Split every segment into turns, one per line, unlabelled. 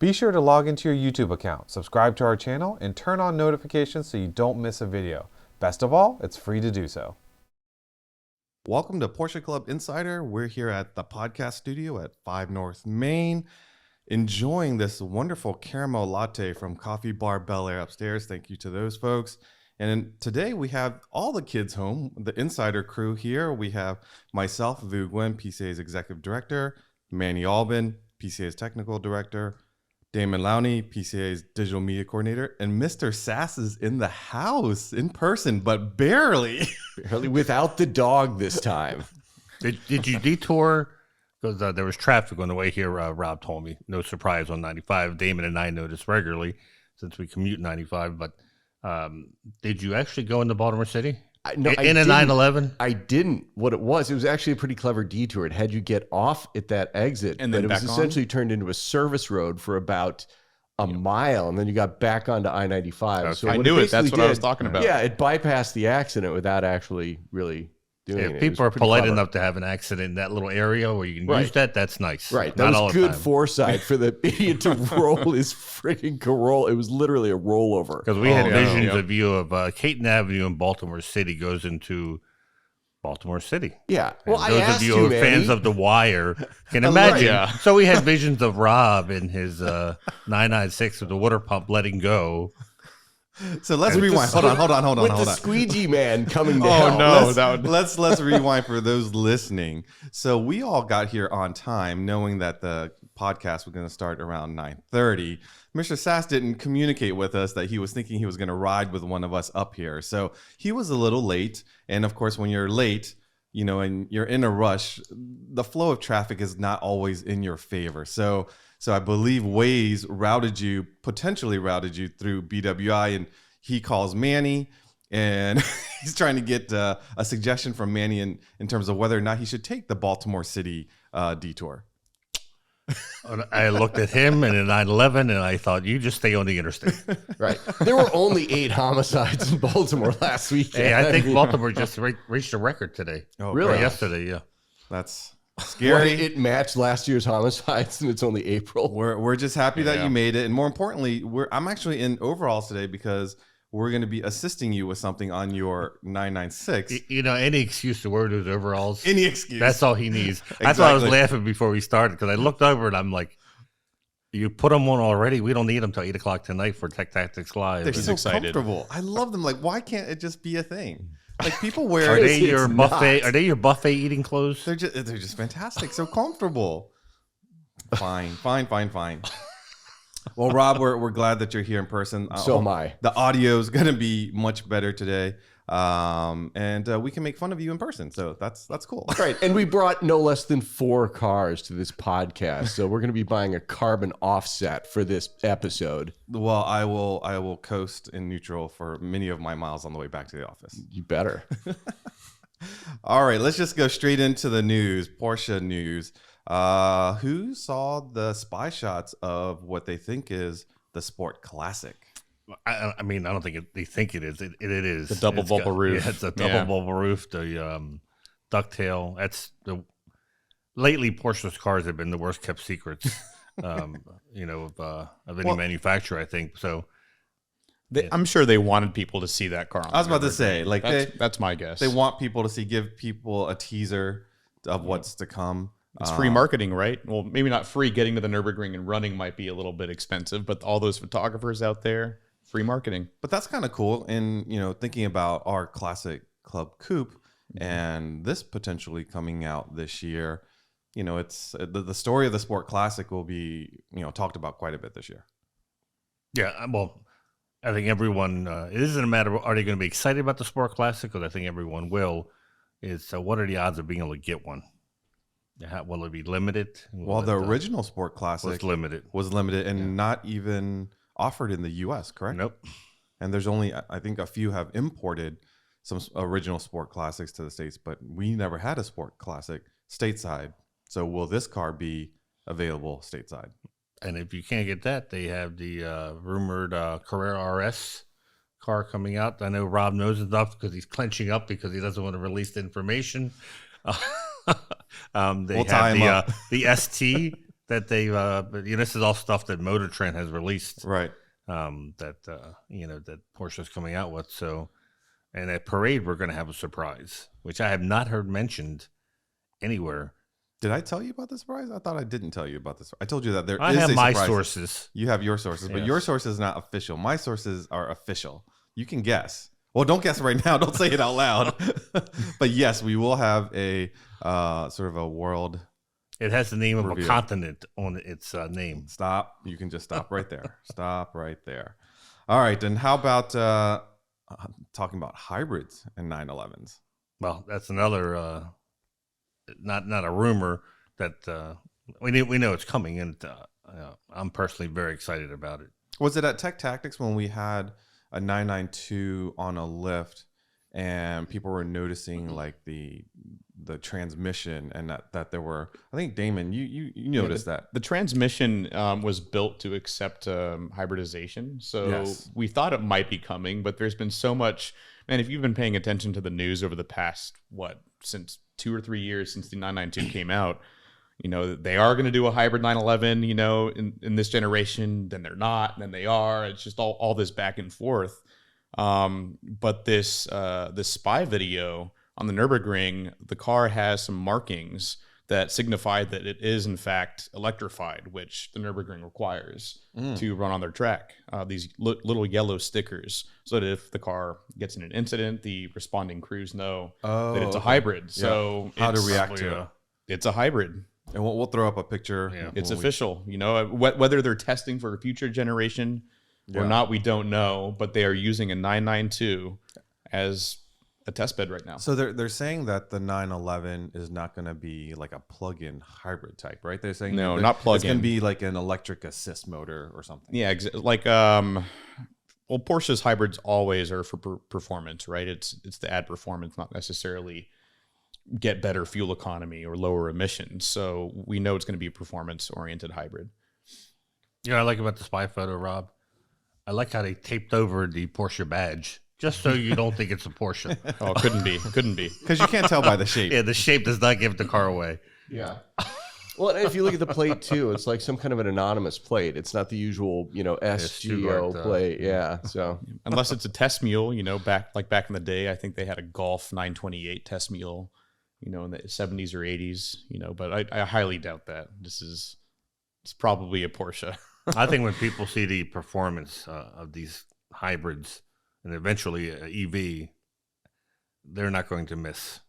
Be sure to log into your YouTube account, subscribe to our channel, and turn on notifications so you don't miss a video. Best of all, it's free to do so. Welcome to Porsche Club Insider. We're here at the podcast studio at 5 North Main, enjoying this wonderful caramel latte from Coffee Bar Bel Air upstairs. Thank you to those folks. And today we have all the kids home, the Insider crew here. We have myself, Vu Nguyen, PCA's Executive Director, Manny Albin, PCA's Technical Director, Damon Lowney, PCA's Digital Media Coordinator, and Mr. Sass is in the house in person, but barely.
Barely without the dog this time.
Did you detour? Because there was traffic on the way here, Rob told me. No surprise on 95. Damon and I notice regularly since we commute 95. But did you actually go into Baltimore City?
No,
in a 911?
I didn't. What it was actually a pretty clever detour. It had you get off at that exit,
and then
it was essentially turned into a service road for about a mile, and then you got back onto I-95.
Okay.
So
I knew it. That's what I was talking about.
Yeah, it bypassed the accident without actually really doing it.
If people are polite enough to have an accident in that little area where you can use that, that's nice.
Right. That was good foresight for the idiot to roll his freaking Corolla. It was literally a rollover.
Because we had visions of you of Caton Avenue in Baltimore City goes into Baltimore City.
Yeah.
And
well, I
those
asked
of you who are
Manny.
fans of The Wire can imagine.
Yeah.
So we had visions of Rob in his 996 with the water pump letting go.
So let's rewind. Hold on.
With the squeegee man coming down.
Oh, no.
Let's rewind for those listening. So we all got here on time, knowing that the podcast was going to start around 9:30. Mr. Sass didn't communicate with us that he was thinking he was going to ride with one of us up here. So he was a little late. And of course, when you're late, you know, and you're in a rush, the flow of traffic is not always in your favor. So I believe Waze potentially routed you through BWI, and he calls Manny, and he's trying to get a suggestion from Manny in terms of whether or not he should take the Baltimore City detour.
I looked at him in a 911 and I thought, you just stay on the interstate.
Right. There were only 8 homicides in Baltimore last weekend.
Hey, I think Baltimore just reached a record today.
Oh,
really?
Or yesterday, yeah.
That's scary.
It matched last year's homicides, and it's only April.
We're just happy that you made it, and more importantly, I'm actually in overalls today because we're going to be assisting you with something on your 996.
You know, any excuse to wear those overalls.
Any excuse.
That's all he needs. That's why I was laughing before we started, because I looked over and I'm like, you put them on already? We don't need them till 8 o'clock tonight for Tech Tactics Live.
They're so
excited.
comfortable. I love them. Like, why can't it just be a thing? Like, people wear.
Are they your
It's
buffet?
not.
Are they your buffet eating clothes?
They're just fantastic. So comfortable. Fine. Well, Rob, we're glad that you're here in person.
So am I.
The audio is going to be much better today, and we can make fun of you in person. So that's cool.
Right. And we brought no less than 4 cars to this podcast. So we're going to be buying a carbon offset for this episode.
Well, I will coast in neutral for many of my miles on the way back to the office.
You better.
All right, let's just go straight into the news. Porsche news. Who saw the spy shots of what they think is the Sport Classic?
I mean, I don't think they think it is. It is.
The double bubble roof.
Yeah, it's a double bubble roof. The ducktail. That's lately Porsche's cars have been the worst kept secrets, of any manufacturer, I think. So
I'm sure they wanted people to see that car.
I was about to say, like,
that's my guess.
they want people to see, give people a teaser of what's to come.
It's free marketing, right? Well, maybe not free. Getting to the Nürburgring and running might be a little bit expensive, but all those photographers out there, free marketing.
But that's kind of cool. And, thinking about our classic club coupe and this potentially coming out this year, it's the story of the Sport Classic will be, talked about quite a bit this year.
yeah, well, I think everyone. It isn't a matter of are they going to be excited about the Sport Classic, because I think everyone will. Is what are the odds of being able to get one? Will it be limited?
Well, the original Sport Classic
was limited
and not even offered in the U.S., correct?
Nope.
And there's only, I think, a few have imported some original Sport Classics to the States, but we never had a Sport Classic stateside. So will this car be available stateside?
And if you can't get that, they have the rumored Carrera RS car coming out. I know Rob knows enough because he's clenching up because he doesn't want to release the information. They
We'll tie him up.
the ST that they, but, this is all stuff that Motor Trend has released.
Right.
That that Porsche's coming out with. So, and at Parade, we're going to have a surprise, which I have not heard mentioned anywhere.
Did I tell you about the surprise? I thought I didn't tell you about this. I told you that there
I
is
have
a
my
surprise.
sources.
You have your sources, but
Yes.
your source is not official. My sources are official. You can guess. Well, don't guess right now. Don't say it out loud. But yes, we will have a sort of a world.
It has the name of
Reveal.
a continent on its name.
Stop. You can just stop right there. Stop right there. All right. And how about talking about hybrids and 911s?
Well, that's another not a rumor that we know it's coming, and I'm personally very excited about it.
Was it at Tech Tactics when we had a 992 on a lift and people were noticing like the transmission and that there were, I think Damon, you noticed that.
The transmission was built to accept hybridization. So
Yes.
we thought it might be coming, but there's been so much, man, if you've been paying attention to the news over the past, since 2 or 3 years since the 992 came out, they are going to do a hybrid 911, in this generation, then they're not, then they are. It's just all this back and forth. But this spy video on the Nürburgring, the car has some markings that signify that it is in fact electrified, which the Nürburgring requires to run on their track. These little yellow stickers, so that if the car gets in an incident, the responding crews know that it's a hybrid. So
how to
it's-
react to it.
It's a hybrid.
And we'll throw up a picture.
Yeah.
It's
when we-
official. Whether they're testing for a future generation or
Yeah.
not, we don't know. But they are using a 992 as a test bed right now.
So they're saying that the 911 is not going to be like a plug-in hybrid type, right? They're saying
No,
that
not
It's
plug-in.
going to be like an electric assist motor or something.
Yeah, Porsche's hybrids always are for performance, right? It's to add performance, not necessarily get better fuel economy or lower emissions. So we know it's going to be a performance-oriented hybrid.
I like about the spy photo, Rob. I like how they taped over the Porsche badge, just so you don't think it's a Porsche.
Oh, couldn't be.
Because you can't tell by the shape.
Yeah, the shape does not give the car away.
Yeah. Well, and if you look at the plate too, it's like some kind of an anonymous plate. It's not the usual, SGO
Stuttgart,
plate. Yeah. So
Unless it's a test mule, back in the day, I think they had a Golf 928 test mule, in the 70s or 80s, but I highly doubt that. It's probably a Porsche.
I think when people see the performance of these hybrids and eventually an EV, they're not going to miss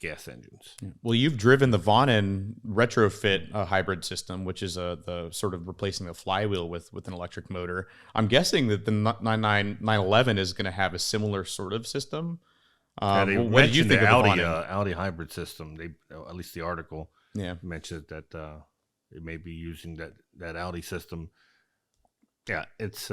gas engines.
Well, you've driven the Vonnen retrofit hybrid system, which is the sort of replacing the flywheel with an electric motor. I'm guessing that the 911 is going to have a similar sort of system.
They
What did you
mentioned
think
the
of the
Audi,
Vonnen?
Audi hybrid system? They, at least the article,
Yeah.
mentioned that they may be using that Audi system. Yeah, it's.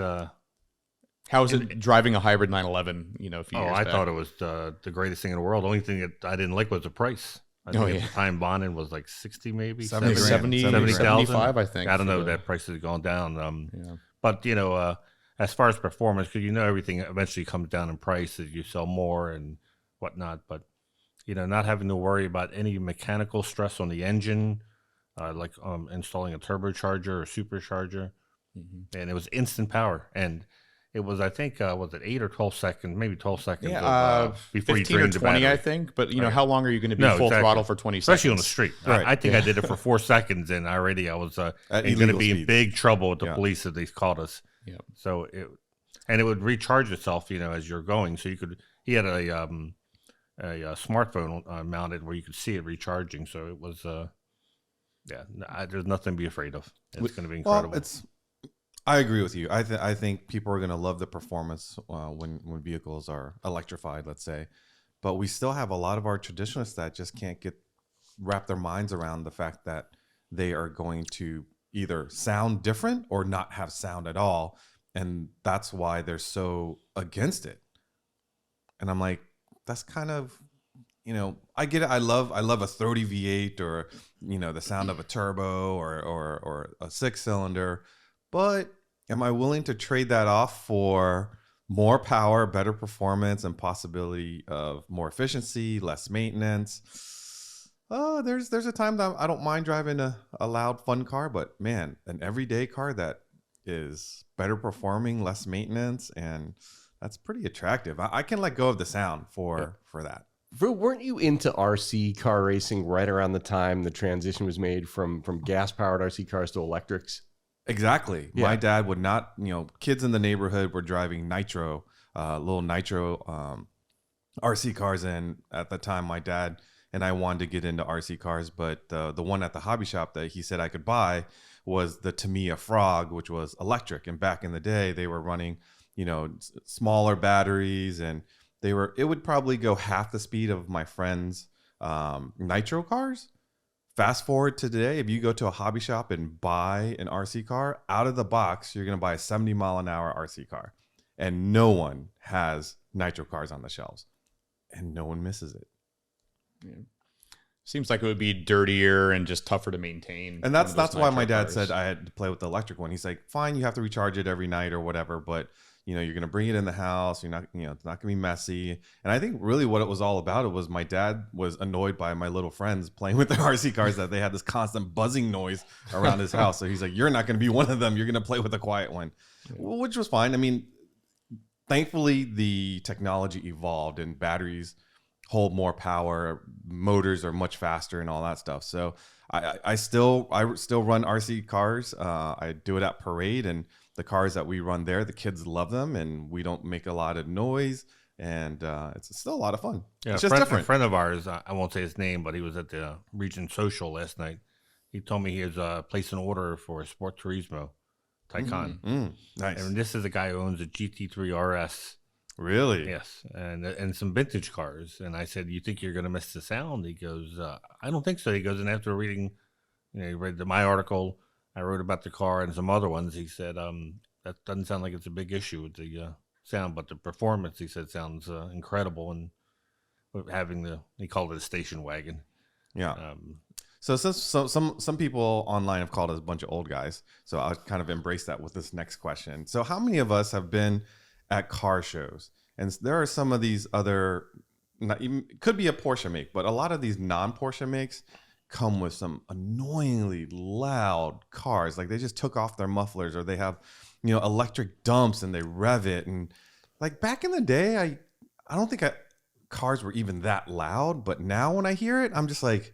How is it driving a hybrid 911? A few years
I
back?
thought it was the greatest thing in the world. The only thing that I didn't like was the price. I think at the time Bonin was like 60, maybe
70 grand.
70,
70,000.
75, I think.
I don't know.
for the-
That price has gone down.
Yeah.
But as far as performance, because everything eventually comes down in price as you sell more and whatnot. But not having to worry about any mechanical stress on the engine, like installing a turbocharger or supercharger, and it was instant power. And it was, I think, was it 8 or 12 seconds? Maybe 12 seconds.
Yeah,
before you
15 or
drained the
20,
battery.
I think. But
Right.
how long are you going to be
No,
full
exactly.
throttle for 20
Especially on
seconds?
the street.
Right.
I think I did it for 4 seconds, and already I was going
illegal
to be in
speeds.
big trouble with the
Yeah.
police if they caught us.
Yeah.
So it would recharge itself, as you're going. So he had a smartphone mounted where you could see it recharging. So it was, there's nothing to be afraid of. It's going to be incredible.
Well, I agree with you. I think people are going to love the performance when vehicles are electrified, let's say. But we still have a lot of our traditionalists that just can't wrap their minds around the fact that they are going to either sound different or not have sound at all. And that's why they're so against it. And I'm like, that's kind of, I get it. I love a 30 V8 or, the sound of a turbo or a 6-cylinder. But am I willing to trade that off for more power, better performance, and possibility of more efficiency, less maintenance? There's a time that I don't mind driving a loud, fun car, but man, an everyday car that is better performing, less maintenance, and that's pretty attractive. I can let go of the sound for that.
Drew, weren't you into RC car racing right around the time the transition was made from gas-powered RC cars to electrics?
Exactly.
Yeah.
My dad would not, kids in the neighborhood were driving little nitro RC cars. And at the time, my dad and I wanted to get into RC cars, but the one at the hobby shop that he said I could buy was the Tamiya Frog, which was electric. And back in the day, they were running, smaller batteries, and it would probably go half the speed of my friend's nitro cars. Fast forward to today, if you go to a hobby shop and buy an RC car, out of the box, you're going to buy a 70-mile-an-hour RC car. And no one has nitro cars on the shelves. And no one misses it.
Yeah. Seems like it would be dirtier and just tougher to maintain.
And that's why my dad
cars.
said I had to play with the electric one. He's like, fine, you have to recharge it every night or whatever, but you're going to bring it in the house. You're not, it's not going to be messy. And I think really what it was all about, it was my dad was annoyed by my little friends playing with their RC cars, that they had this constant buzzing noise around his house. So he's like, you're not going to be one of them. You're going to play with a quiet one, which was fine. I mean, thankfully the technology evolved and batteries hold more power, motors are much faster and all that stuff. So I still run RC cars. I do it at Parade, and the cars that we run there, the kids love them, and we don't make a lot of noise, and it's still a lot of fun.
Yeah,
It's just different.
A friend of ours, I won't say his name, but he was at the Region Social last night. He told me he has placed an order for a Sport Turismo Taycan.
Nice.
And this is a guy who owns a GT3 RS.
Really?
Yes, and some vintage cars. And I said, "You think you're going to miss the sound?" He goes, "I don't think so." He goes, and after reading, he read my article I wrote about the car and some other ones, he said, "That doesn't sound like it's a big issue with the sound, but the performance," he said, "sounds incredible." And having he called it a station wagon.
Yeah. So some people online have called us a bunch of old guys. So I'll kind of embrace that with this next question. So how many of us have been at car shows? And there are some of these other, not even, could be a Porsche make, but a lot of these non-Porsche makes come with some annoyingly loud cars. Like they just took off their mufflers, or they have, electric dumps and they rev it. And like back in the day, I don't think cars were even that loud, but now when I hear it, I'm just like,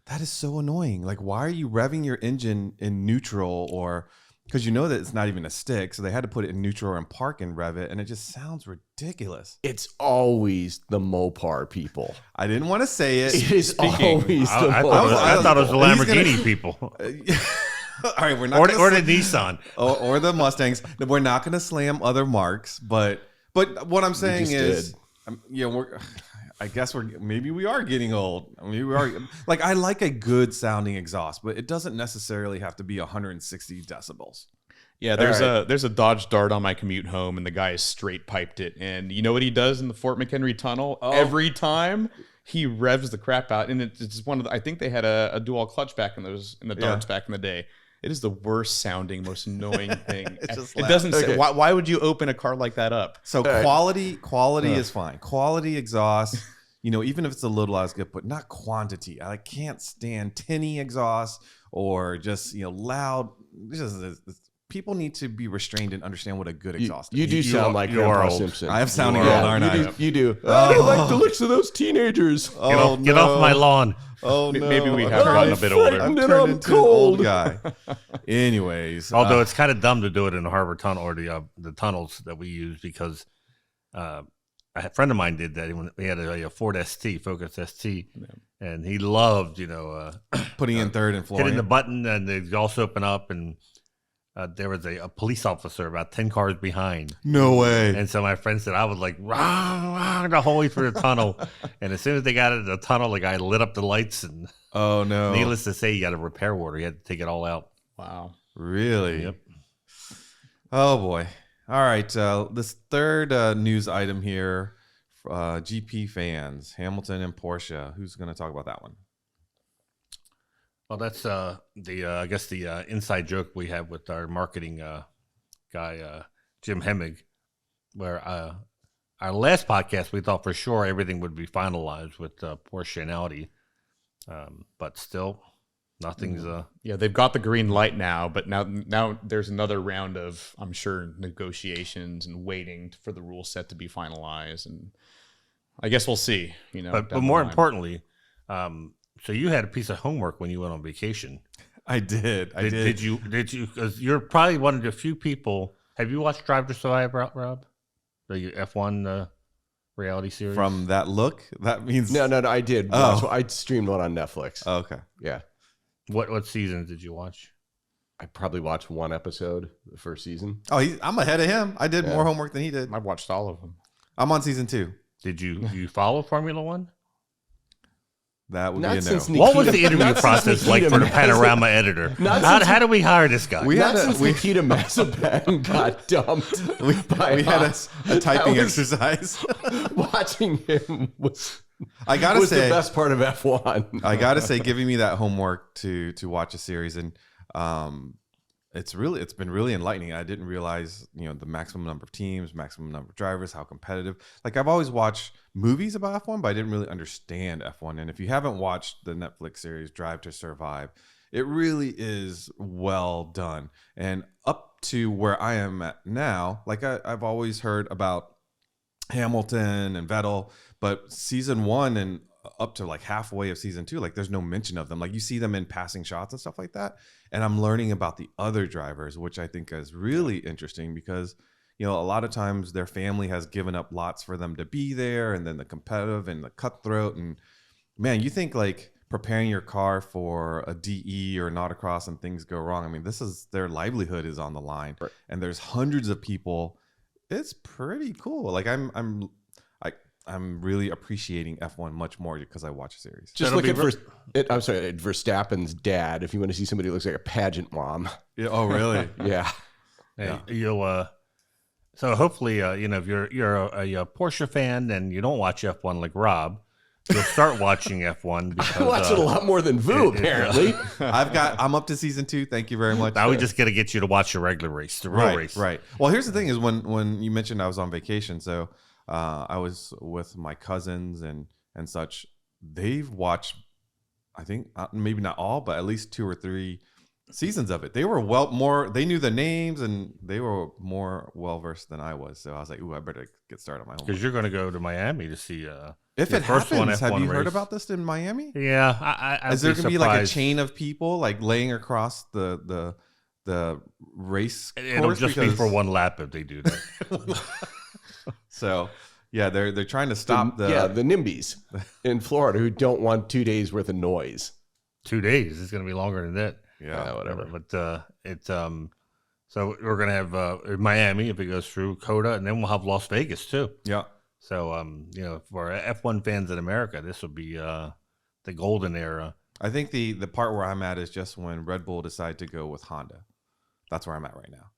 that is so annoying. Like, why are you revving your engine in neutral? Or because that it's not even a stick, so they had to put it in neutral and park and rev it, and it just sounds ridiculous.
It's always the Mopar people.
I didn't want to say it.
It is always the Mopar.
I thought it was the Lamborghini people.
All right, we're not
or the Nissan.
or the Mustangs. We're not going to slam other marks, but what I'm saying is, I guess maybe we are getting old. Maybe we are. Like, I like a good sounding exhaust, but it doesn't necessarily have to be 160 decibels.
Yeah, there's a Dodge Dart on my commute home, and the guy has straight piped it. And you know what he does in the Fort McHenry tunnel? Oh. Every time he revs the crap out, and it's one of the, I think they had a dual clutch back in the Darts back in the day. It is the worst sounding, most annoying thing. It doesn't say. Why would you open a car like that up?
So quality is fine. Quality exhaust, even if it's a little less good, but not quantity. I can't stand tinny exhaust or just loud. People need to be restrained and understand what a good exhaust is.
You do sound like Grandpa Simpson.
I am sounding old, aren't I?
You do. I like the looks of those teenagers.
Get off my lawn.
Oh no!
Maybe we have gotten a bit older.
I've turned into an old guy. Anyways,
although it's kind of dumb to do it in the harbor tunnel or the tunnels that we use, because a friend of mine did that. He had a Ford ST, Focus ST, and he loved
putting in third and flooring,
hitting the button, and the exhaust open up, and there was a police officer about 10 cars behind.
No way.
And so my friend said, I was like, rah, the whole way through the tunnel. And as soon as they got into the tunnel, the guy lit up the lights. And
oh, no.
Needless to say, he got a repair order. He had to take it all out.
Wow.
Really?
Yep.
Oh, boy. All right. This third news item here, GP fans, Hamilton and Porsche. Who's going to talk about that one?
Well, that's I guess the inside joke we have with our marketing guy, Jim Hemmig, where our last podcast we thought for sure everything would be finalized with Porsche and Audi. But still, nothing's
Yeah, they've got the green light now, but now there's another round of, I'm sure, negotiations and waiting for the rule set to be finalized, and I guess we'll see.
But
down the
more
line.
importantly, so you had a piece of homework when you went on vacation.
I did.
Did you? Because you're probably one of the few people. Have you watched Drive to Survive, Rob? The F1 reality series.
From that look, that means
No, I did.
Oh.
I streamed one on Netflix.
Oh, okay.
Yeah.
What seasons did you watch?
I probably watched one episode the first season.
Oh, I'm ahead of him. I did more homework than he did.
I've watched all of them.
I'm on season 2.
Did you follow Formula One?
That would
Not
be a no.
since
What was the
Nikita-
interview
not since
process like
Nikita
for the
Mazepin-
Panorama editor?
Not
How,
since-
how do we hire this guy?
We
Not
had
since Nikita Mazepin got dumped.
we had
us.
a typing
That was-
exercise.
Watching him was
I gotta
was
say,
the best part of F1.
I gotta say, giving me that homework to watch a series, and it's been really enlightening. I didn't realize, the maximum number of teams, maximum number of drivers, how competitive. Like, I've always watched movies about F1, but I didn't really understand F1. And if you haven't watched the Netflix series Drive to Survive, it really is well done. And up to where I am at now, like I've always heard about Hamilton and Vettel, but season 1 and up to like halfway of season 2, like there's no mention of them. Like you see them in passing shots and stuff like that. And I'm learning about the other drivers, which I think is really interesting because, a lot of times their family has given up lots for them to be there, and then the competitive and the cutthroat. And man, you think like preparing your car for a DE or an autocross and things go wrong. I mean, this is their livelihood is on the line, and there's hundreds of people. It's pretty cool. Like I'm really appreciating F1 much more because I watch a series.
Just look at Verstappen's dad. If you want to see somebody who looks like a pageant mom.
Yeah, oh, really?
Yeah.
Hey, you'll so hopefully if you're a Porsche fan and you don't watch F1 like Rob, you'll start watching F1 because
I watch it a lot more than Vu, apparently.
I'm up to season 2. Thank you very much.
now we just got to get you to watch the regular race, the real race.
Right. Well, here's the thing: is when you mentioned I was on vacation, so I was with my cousins and such. They've watched, I think, maybe not all, but at least 2 or 3 seasons of it. They were they knew the names and they were more well versed than I was. So I was like, ooh, I better get started on my homework.
Because you're going to go to Miami to see
if
the
it
first
happens,
F1
have you
race.
heard about this in Miami?
Yeah,
Is there going to be like a chain of people like laying across the race
It'll
course?
just be for one lap if they do that.
So yeah, they're trying to stop
the NIMBYs in Florida who don't want 2 days worth of noise.
2 days. It's going to be longer than that.
Yeah,
whatever.
But so we're going to have Miami if it goes through, Coda, and then we'll have Las Vegas too.
Yeah.
So for F1 fans in America, this will be the golden era.
I think the part where I'm at is just when Red Bull decided to go with Honda. That's where I'm at right now.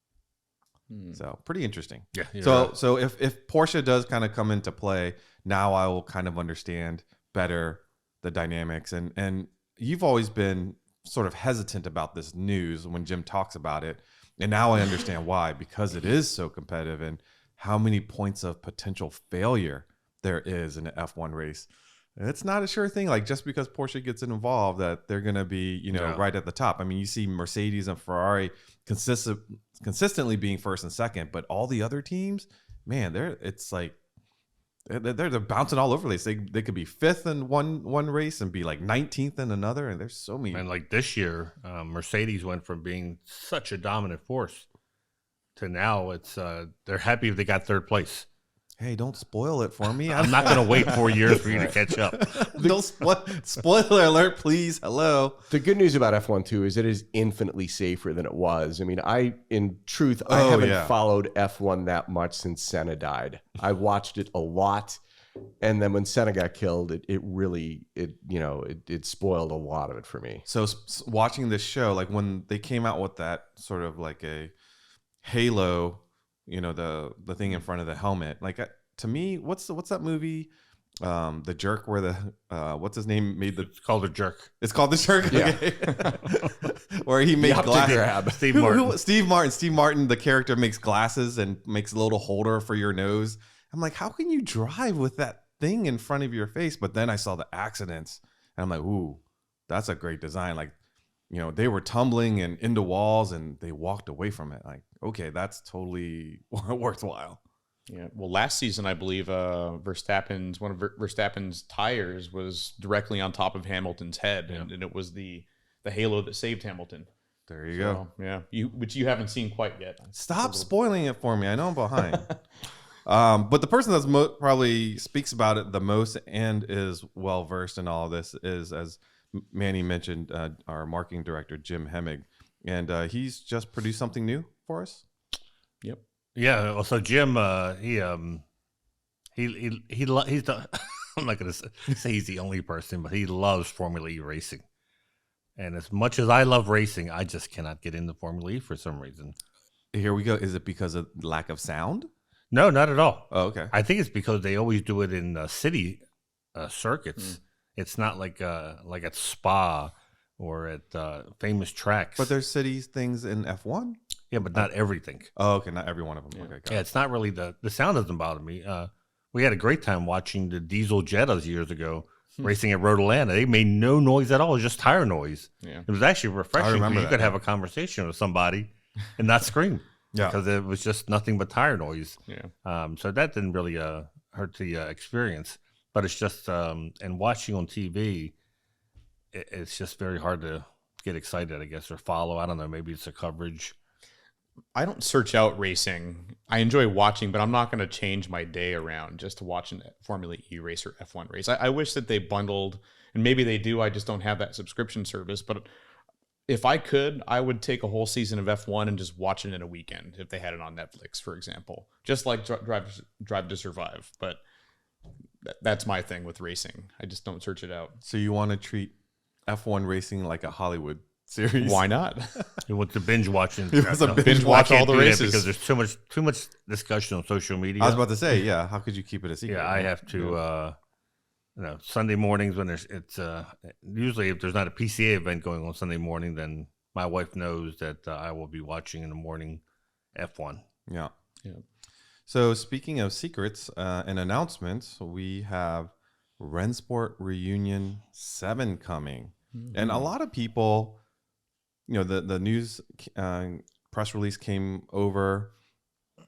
So pretty interesting.
Yeah.
So if Porsche does kind of come into play, now I will kind of understand better the dynamics. And you've always been sort of hesitant about this news when Jim talks about it. And now I understand why, because it is so competitive and how many points of potential failure there is in an F1 race. It's not a sure thing. Like just because Porsche gets involved that they're going to be, right at the top. I mean, you see Mercedes and Ferrari consistently being first and second, but all the other teams, man, they're bouncing all over the place. They could be fifth in one race and be like 19th in another. And there's so many.
And like this year, Mercedes went from being such a dominant force to now they're happy if they got third place.
Hey, don't spoil it for me.
I'm not going to wait 4 years for you to catch up.
Don't spoiler alert, please. Hello.
The good news about F1 too is it is infinitely safer than it was. I mean, I haven't followed F1 that much since Senna died. I watched it a lot, and then when Senna got killed, it really spoiled a lot of it for me.
So watching this show, like when they came out with that sort of like a halo, the thing in front of the helmet, like to me, what's that movie, The Jerk, where the what's his name made the?
It's called The Jerk.
It's called The Jerk.
Yeah.
Okay. Where he made glasses.
Steve Martin.
Steve Martin, the character, makes glasses and makes a little holder for your nose. I'm like, how can you drive with that thing in front of your face? But then I saw the accidents, and I'm like, ooh, that's a great design. Like, they were tumbling and into walls and they walked away from it. Like, okay, that's totally worthwhile.
Yeah. Well, last season, I believe one of Verstappen's tires was directly on top of Hamilton's head, and it was the halo that saved Hamilton.
There you go.
Yeah. Which you haven't seen quite yet.
Stop spoiling it for me. I know I'm behind. But the person that's probably speaks about it the most and is well versed in all of this is, as Manny mentioned, our marketing director Jim Hemmig, and he's just produced something new for us.
Yep.
Yeah. So Jim, he's the I'm not going to say he's the only person, but he loves Formula E racing. And as much as I love racing, I just cannot get into Formula E for some reason.
Here we go. Is it because of lack of sound?
No, not at all.
Oh, okay.
I think it's because they always do it in city circuits. It's not like at Spa or at famous tracks.
But there's cities things in F1?
Yeah, but not everything.
Oh, okay. Not every one of them.
Yeah.
Okay,
Yeah, it's not really the sound doesn't bother me. We had a great time watching the diesel Jettas years ago racing at Road Atlanta. They made no noise at all. It was just tire noise.
Yeah.
It was actually refreshing.
I remember
You
that,
could
yeah.
have a conversation with somebody and not scream.
Yeah.
Because it was just nothing but tire noise.
Yeah.
So that didn't really hurt the experience. But it's just, and watching on TV, it's just very hard to get excited, I guess, or follow. I don't know. Maybe it's the coverage.
I don't search out racing. I enjoy watching, but I'm not going to change my day around just to watch a Formula E race or F1 race. I wish that they bundled, and maybe they do. I just don't have that subscription service. But if I could, I would take a whole season of F1 and just watch it in a weekend if they had it on Netflix, for example. Just like Drive to Survive. But that's my thing with racing. I just don't search it out.
So you want to treat F1 racing like a Hollywood series?
Why not?
You want to binge watching.
It was a
binge watch all the races
because there's too much discussion on social media.
I was about to say, yeah. How could you keep it a secret?
Yeah, I have to. Sunday mornings when it's usually if there's not a PCA event going on Sunday morning, then my wife knows that I will be watching in the morning F1.
Yeah.
Yeah.
So speaking of secrets and announcements, we have Rennsport Reunion VII coming, and a lot of people. The news press release came over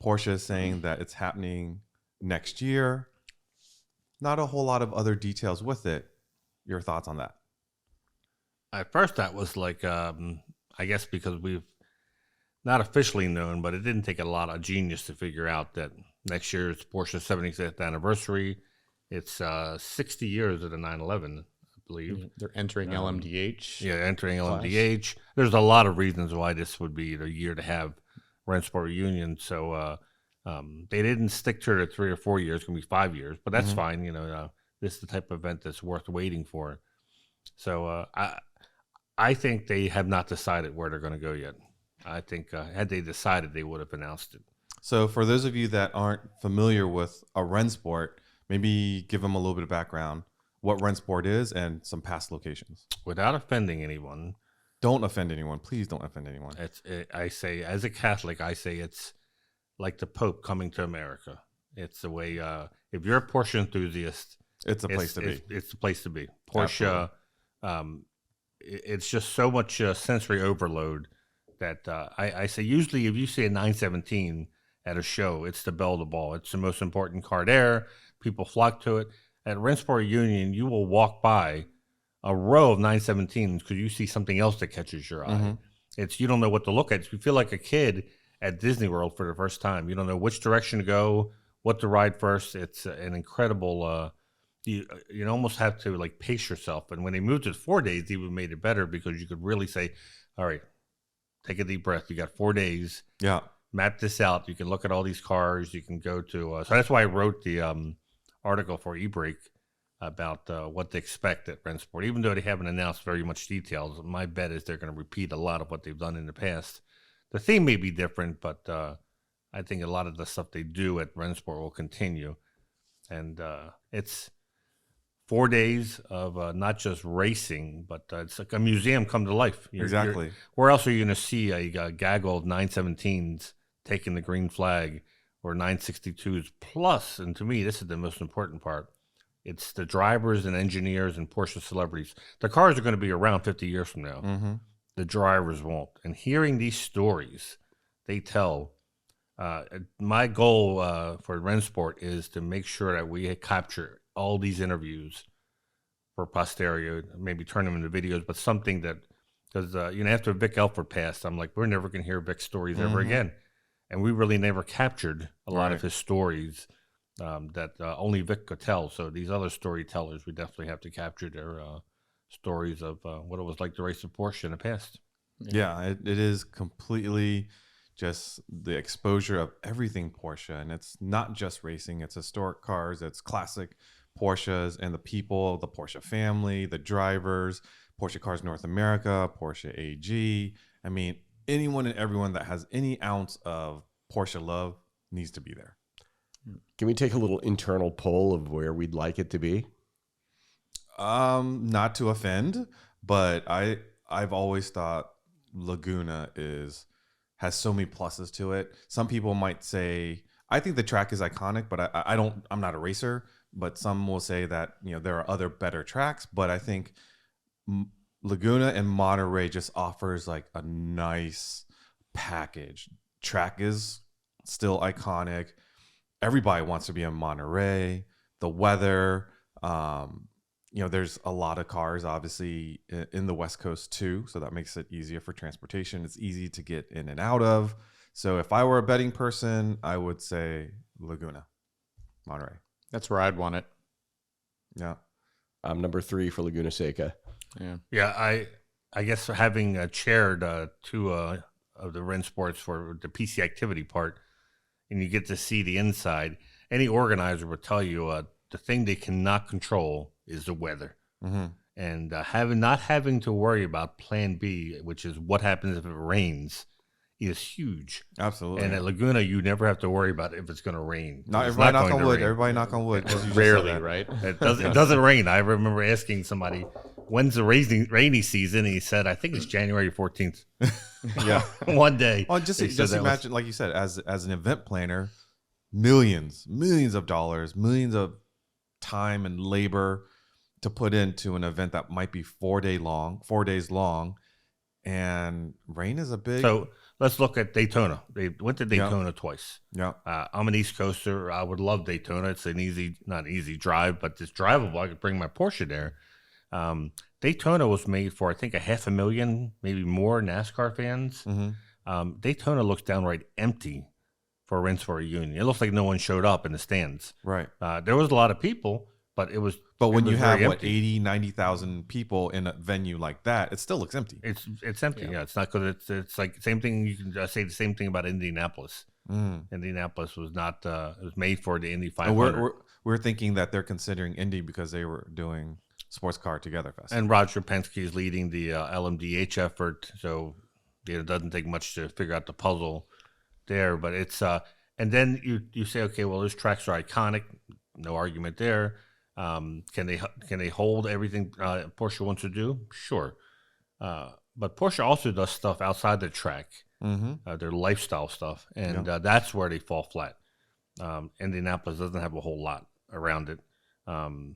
Porsche saying that it's happening next year. Not a whole lot of other details with it. Your thoughts on that?
At first, that was like, I guess because we've not officially known, but it didn't take a lot of genius to figure out that next year is Porsche's 75th anniversary. It's 60 years of the 911. Believe
They're entering LMDH.
Yeah, entering
class.
LMDH. There's a lot of reasons why this would be the year to have Rennsport Reunion. So they didn't stick to the 3 or 4 years. It's going to be 5 years, but that's fine. This is the type of event that's worth waiting for. So I think they have not decided where they're going to go yet. I think had they decided, they would have announced it.
So for those of you that aren't familiar with a Rennsport, maybe give them a little bit of background. What Rennsport is and some past locations.
Without offending anyone.
Don't offend anyone. Please don't offend anyone.
I say, as a Catholic, I say it's like the Pope coming to America. It's the way, if you're a Porsche enthusiast,
It's a place to be.
It's the place to be. Porsche, it's just so much sensory overload that I say usually if you see a 917 at a show, it's the belle of the ball. It's the most important car there. People flock to it. At Rennsport Reunion, you will walk by a row of 917s because you see something else that catches your eye. You don't know what to look at. You feel like a kid at Disney World for the first time. You don't know which direction to go, what to ride first. It's an incredible. You almost have to like pace yourself. And when they moved it 4 days, they even made it better because you could really say, "All right, take a deep breath. You got 4 days.
Yeah,
map this out. You can look at all these cars. You can go to." So that's why I wrote the article for eBreak about what to expect at Rennsport. Even though they haven't announced very much details, my bet is they're going to repeat a lot of what they've done in the past. The theme may be different, but I think a lot of the stuff they do at Rennsport will continue. And it's 4 days of not just racing, but it's like a museum come to life.
Exactly.
Where else are you going to see a gaggle of 917s taking the green flag or 962s plus? And to me, this is the most important part. It's the drivers and engineers and Porsche celebrities. The cars are going to be around 50 years from now.
Mm-hmm.
The drivers won't. And hearing these stories they tell, my goal for Rennsport is to make sure that we capture all these interviews for posterity, maybe turn them into videos, but something that, because, after Vic Elford passed, I'm like, we're never going to hear Vic's stories ever again. And we really never captured a lot of his stories that only Vic could tell. So these other storytellers, we definitely have to capture their stories of what it was like to race a Porsche in the past.
Yeah, it is completely just the exposure of everything Porsche. And it's not just racing, it's historic cars, it's classic Porsches and the people, the Porsche family, the drivers, Porsche Cars North America, Porsche AG. I mean, anyone and everyone that has any ounce of Porsche love needs to be there.
Can we take a little internal poll of where we'd like it to be?
Not to offend, but I've always thought Laguna has so many pluses to it. Some people might say, I think the track is iconic, but I'm not a racer, but some will say that, there are other better tracks, but I think Laguna and Monterey just offers like a nice package. Track is still iconic. Everybody wants to be in Monterey. The weather, there's a lot of cars obviously in the West Coast too, so that makes it easier for transportation. It's easy to get in and out of. So if I were a betting person, I would say Laguna, Monterey.
That's where I'd want it.
Yeah.
I'm number 3 for Laguna Seca.
Yeah. I guess having chaired two of the Rennsports for the PC activity part, and you get to see the inside, any organizer would tell you the thing they cannot control is the weather.
Mm-hmm.
And not having to worry about plan B, which is what happens if it rains, is huge.
Absolutely.
And at Laguna, you never have to worry about if it's going to rain.
Not everybody knock on wood. Everybody knock on wood.
Rarely, right?
It doesn't rain. I remember asking somebody, when's the rainy season? And he said, I think it's January 14th.
Yeah.
One day.
Well, just imagine, like you said, as an event planner, millions of dollars, millions of time and labor to put into an event that might be 4 days long, and rain is a big.
So let's look at Daytona. They went to Daytona twice.
Yeah.
I'm an East Coaster. I would love Daytona. It's an not easy drive, but it's drivable. I could bring my Porsche there. Daytona was made for, I think, 500,000, maybe more NASCAR fans.
Mm-hmm.
Daytona looks downright empty for Rennsport Reunion. It looks like no one showed up in the stands.
Right.
There was a lot of people, but it was.
But when you have,
empty.
80, 90,000 people in a venue like that, it still looks empty.
It's empty. Yeah, it's not good. It's like the same thing. You can say the same thing about Indianapolis. Indianapolis was not. It was made for the Indy 500.
We're thinking that they're considering Indy because they were doing SportsCar Together Fest.
And Roger Penske is leading the LMDH effort, so it doesn't take much to figure out the puzzle there. But it's and then you say, okay, well, those tracks are iconic. No argument there. Can they hold everything Porsche wants to do? Sure. But Porsche also does stuff outside the track, their lifestyle stuff, and that's where they fall flat. Indianapolis doesn't have a whole lot around it, and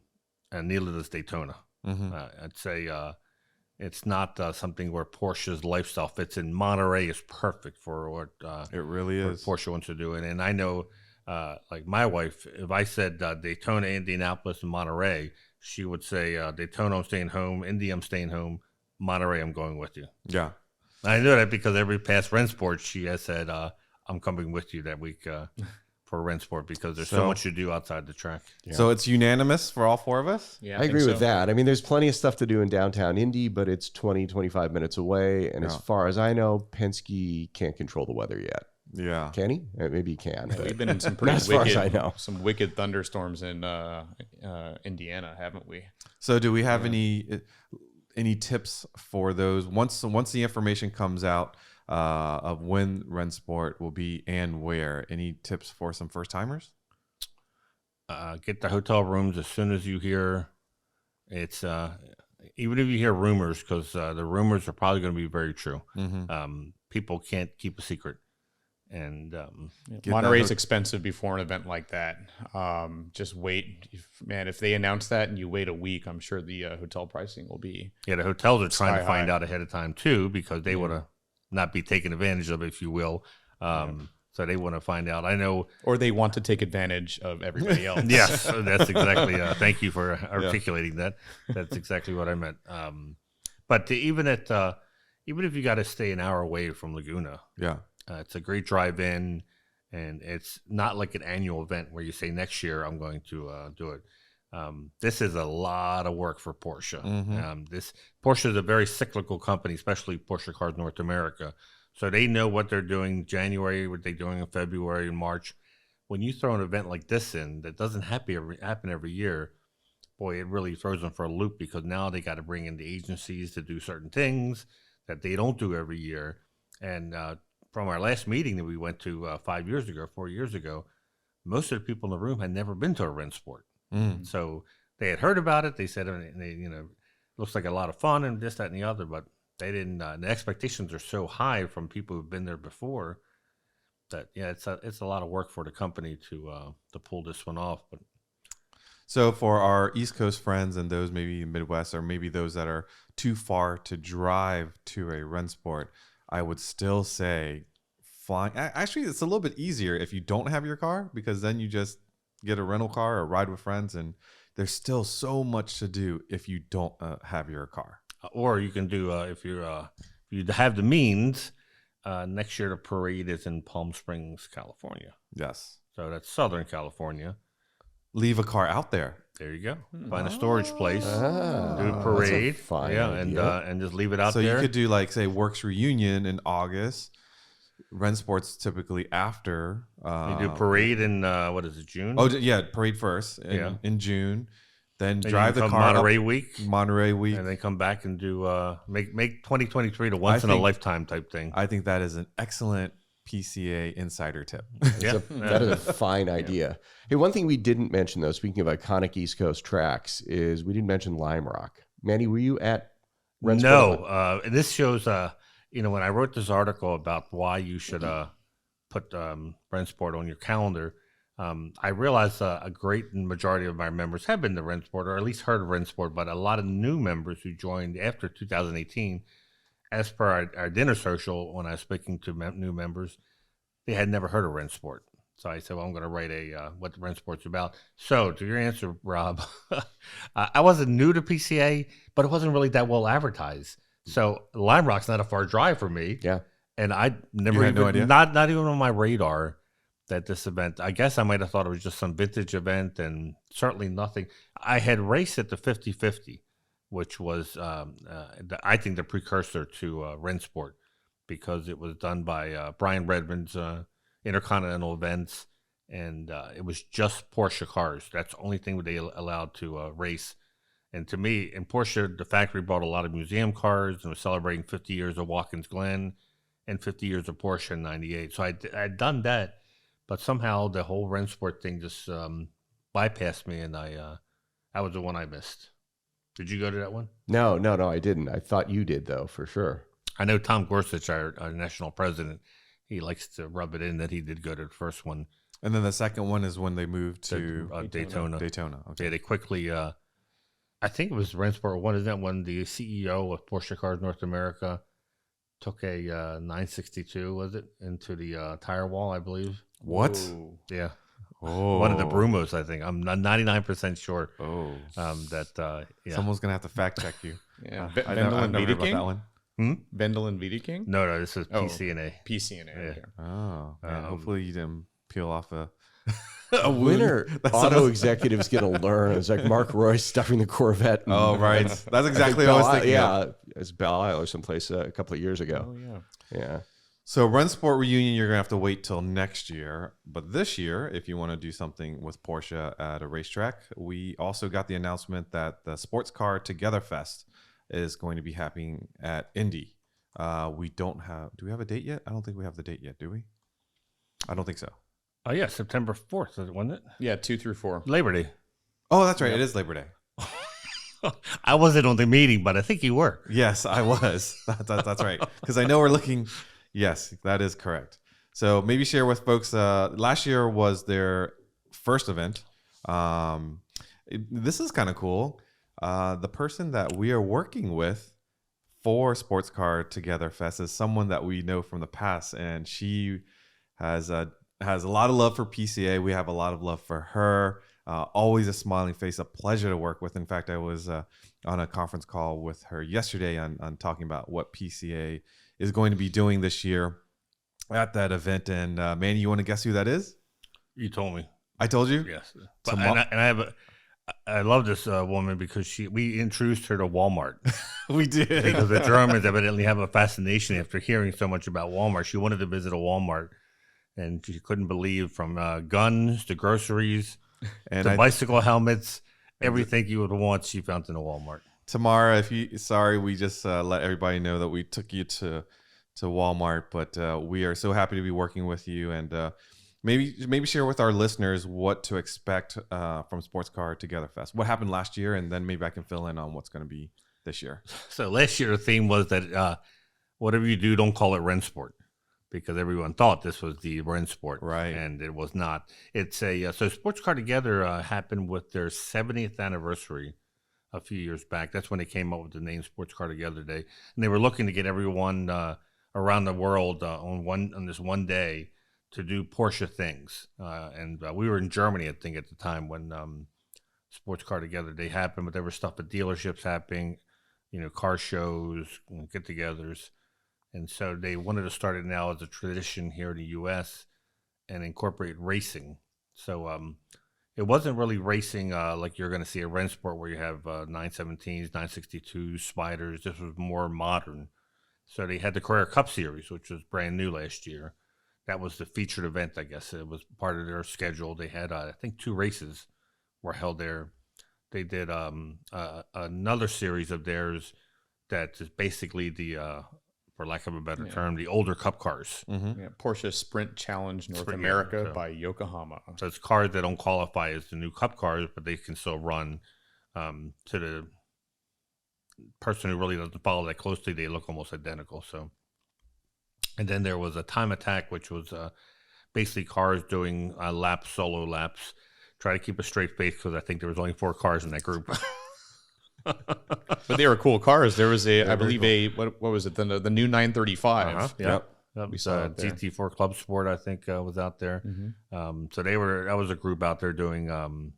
neither does Daytona. I'd say it's not something where Porsche's lifestyle fits in. Monterey is perfect for what
it really is.
Porsche wants to do it, and I know. Like my wife, if I said Daytona, Indianapolis, and Monterey, she would say Daytona, I'm staying home. Indy, I'm staying home. Monterey, I'm going with you.
Yeah.
I know that because every past Rennsport, she has said, I'm coming with you that week for Rennsport because there's so much to do outside the track.
Yeah. So it's unanimous for all four of us?
Yeah, I agree with that. I mean, there's plenty of stuff to do in downtown Indy, but it's 20, 25 minutes away. And as far as I know, Penske can't control the weather yet.
Yeah.
Can he? Maybe he can.
Yeah, we've been in some pretty
some
wicked thunderstorms in Indiana, haven't we?
So do we have any tips for those once the information comes out of when Rennsport will be and where? Any tips for some first timers?
Get the hotel rooms as soon as you hear it's even if you hear rumors, because the rumors are probably going to be very true. People can't keep a secret. And
Monterey's expensive before an event like that. Just wait, man. If they announce that and you wait a week, I'm sure the hotel pricing will be.
Yeah, the hotels are trying to find
high.
out ahead of time too, because they want to not be taken advantage of, if you will. So they want to find out. I know,
or they want to take advantage of everybody else.
Yes, that's exactly. Thank you for articulating that. That's exactly what I meant. But even if you got to stay an hour away from Laguna, it's a great drive in, and it's not like an annual event where you say next year I'm going to do it. This is a lot of work for Porsche. Porsche is a very cyclical company, especially Porsche Cars North America. So they know what they're doing January, what they're doing in February and March. When you throw an event like this in that doesn't happen every year, boy, it really throws them for a loop, because now they got to bring in the agencies to do certain things that they don't do every year. And from our last meeting that we went to 4 years ago, most of the people in the room had never been to a Rennsport. So they had heard about it. They said, looks like a lot of fun and this, that, and the other, but they didn't. The expectations are so high from people who've been there before that it's a lot of work for the company to pull this one off. But
so for our East Coast friends and those maybe Midwest, or maybe those that are too far to drive to a Rennsport, I would still say flying. Actually, it's a little bit easier if you don't have your car, because then you just get a rental car or ride with friends, and there's still so much to do if you don't have your car.
Or you can do, if you have the means, next year the parade is in Palm Springs, California.
Yes.
So that's Southern California.
Leave a car out there.
There you go. Find a storage place. Do a
That's
parade.
a fine idea.
And just leave it out
there. So
there.
you could do like, say, Works Reunion in August. Rennsport's typically after.
You do parade in, June?
Oh, yeah, parade first in June. Then drive the car
Monterey
up,
week,
and
then come back and do make 2023 the once in a lifetime type thing.
I think that is an excellent PCA insider tip.
That is a fine idea. Hey, one thing we didn't mention though, speaking of iconic East Coast tracks, is we didn't mention Lime Rock. Manny, were you at Rennsport?
No, and this shows. When I wrote this article about why you should put Rennsport on your calendar. I realized a great majority of my members have been to Rennsport, or at least heard of Rennsport, but a lot of new members who joined after 2018, as per our dinner social, when I was speaking to new members, they had never heard of Rennsport. So I said, well, I'm going to write what the Rennsport's about. So to your answer, Rob, I wasn't new to PCA, but it wasn't really that well advertised. So Lime Rock's not a far drive for me.
Yeah.
And I never
had no idea?
Not even on my radar that this event, I guess I might have thought it was just some vintage event, and certainly nothing. I had raced at the 50-50, which was, I think, the precursor to Rennsport, because it was done by Brian Redmond's Intercontinental Events, and it was just Porsche cars. That's the only thing they allowed to race. And to me, in Porsche, the factory brought a lot of museum cars and was celebrating 50 years of Watkins Glen and 50 years of Porsche in 98. So I'd done that. But somehow the whole Rennsport thing just bypassed me, and that was the one I missed. Did you go to that one?
No, I didn't. I thought you did, though, for sure.
I know Tom Gorsuch, our national president, he likes to rub it in that he did go to the first one.
And then the second one is when they moved to
Daytona.
Okay.
Yeah, they quickly, I think it was Rennsport 1, isn't that when the CEO of Porsche Cars North America took a 962, was it, into the tire wall, I believe?
What?
Ooh.
Yeah.
Oh.
One of the Brumos, I think. I'm 99% sure.
Oh.
Yeah.
Someone's going to have to fact check you.
Yeah.
I've never heard about that one.
Vendel and Vita King?
No, this is PCA.
PCA.
Yeah.
Okay.
Oh. Man, hopefully you didn't peel off a
When are auto executives going to learn? It's like Mark Royce stuffing the Corvette.
Oh, right. That's exactly what I was thinking.
Yeah, it's Belle Isle or someplace a couple of years ago.
Oh, yeah.
Yeah.
So Rennsport Reunion, you're going to have to wait till next year. But this year, if you want to do something with Porsche at a racetrack, we also got the announcement that the SportsCar Together Fest is going to be happening at Indy. Do we have a date yet? I don't think we have the date yet, do we? I don't think so.
Oh, yeah, September 4th, wasn't it?
Yeah, 2 through 4.
Labor Day.
Oh, that's right. It is Labor Day.
I wasn't on the meeting, but I think you were.
Yes, I was. That's right. Because I know we're looking. Yes, that is correct. So maybe share with folks. Last year was their first event. This is kind of cool. The person that we are working with for SportsCar Together Fest is someone that we know from the past, and she has a lot of love for PCA. We have a lot of love for her. Always a smiling face, a pleasure to work with. In fact, I was on a conference call with her yesterday on talking about what PCA is going to be doing this year at that event. And Manny, you want to guess who that is?
You told me.
I told you?
Yes. But, I love this woman because we introduced her to Walmart.
We did.
Because the Germans evidently have a fascination after hearing so much about Walmart. She wanted to visit a Walmart, and she couldn't believe, from guns to groceries and to bicycle helmets, everything you would want, she found in a Walmart.
Tamara, we just let everybody know that we took you to Walmart, but we are so happy to be working with you, and maybe share with our listeners what to expect from SportsCar Together Fest. What happened last year, and then maybe I can fill in on what's going to be this year.
So last year the theme was that whatever you do, don't call it Rennsport, because everyone thought this was the Rennsport,
right? And
it was not. It's so SportsCar Together happened with their 70th anniversary a few years back. That's when they came up with the name SportsCar Together Day, and they were looking to get everyone around the world on this one day to do Porsche things. And we were in Germany, I think, at the time when SportsCar Together Day happened, but there was stuff at dealerships happening, car shows, get-togethers. And so they wanted to start it now as a tradition here in the U.S. and incorporate racing. So it wasn't really racing like you're going to see at Rennsport, where you have 917s, 962s, Spiders. This was more modern. So they had the Carrera Cup Series, which was brand new last year. That was the featured event, I guess. It was part of their schedule. They had, I think, 2 races were held there. They did another series of theirs that is basically the, for lack of a better term, the older Cup cars.
Mm-hmm. Yeah, Porsche Sprint Challenge North America by Yokohama.
So it's cars that don't qualify as the new Cup cars, but they can still run. To the person who really doesn't follow that closely, they look almost identical. So. And then there was a Time Attack, which was basically cars doing solo laps. Try to keep a straight face because I think there was only 4 cars in that group.
But they were cool cars. There was I believe what was it? The new 935.
Uh-huh. Yep. We saw GT4 Club Sport, I think, was out there. Mm-hmm. So that was a group out there doing,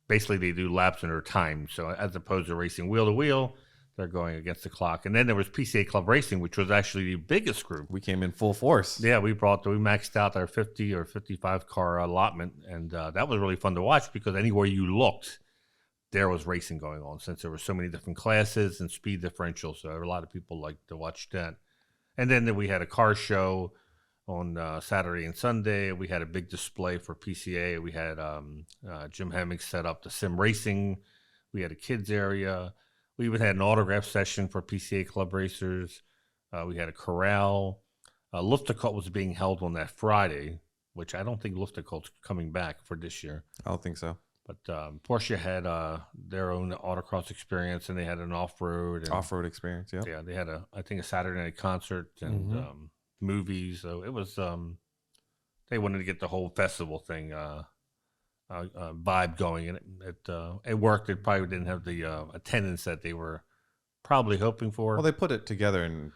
basically they do laps in their time. So as opposed to racing wheel to wheel, they're going against the clock. And then there was Pca Club Racing, which was actually the biggest group.
We came in full force.
Yeah, we maxed out our 50 or 55 car allotment, and that was really fun to watch because anywhere you looked, there was racing going on, since there were so many different classes and speed differentials. So a lot of people liked to watch that. And then we had a car show on Saturday and Sunday. We had a big display for PCA. We had Jim Hemming set up the sim racing. We had a kids area. We even had an autograph session for PCA Club racers. We had a corral. Lufterkult was being held on that Friday, which I don't think Lufterkult's coming back for this year.
I don't think so.
But Porsche had their own autocross experience, and they had an off-road
experience. Yeah,
yeah. They had I think a Saturday night concert and movies. So it was they wanted to get the whole festival thing vibe going, and it worked. It probably didn't have the attendance that they were probably hoping for.
Well, they put it together in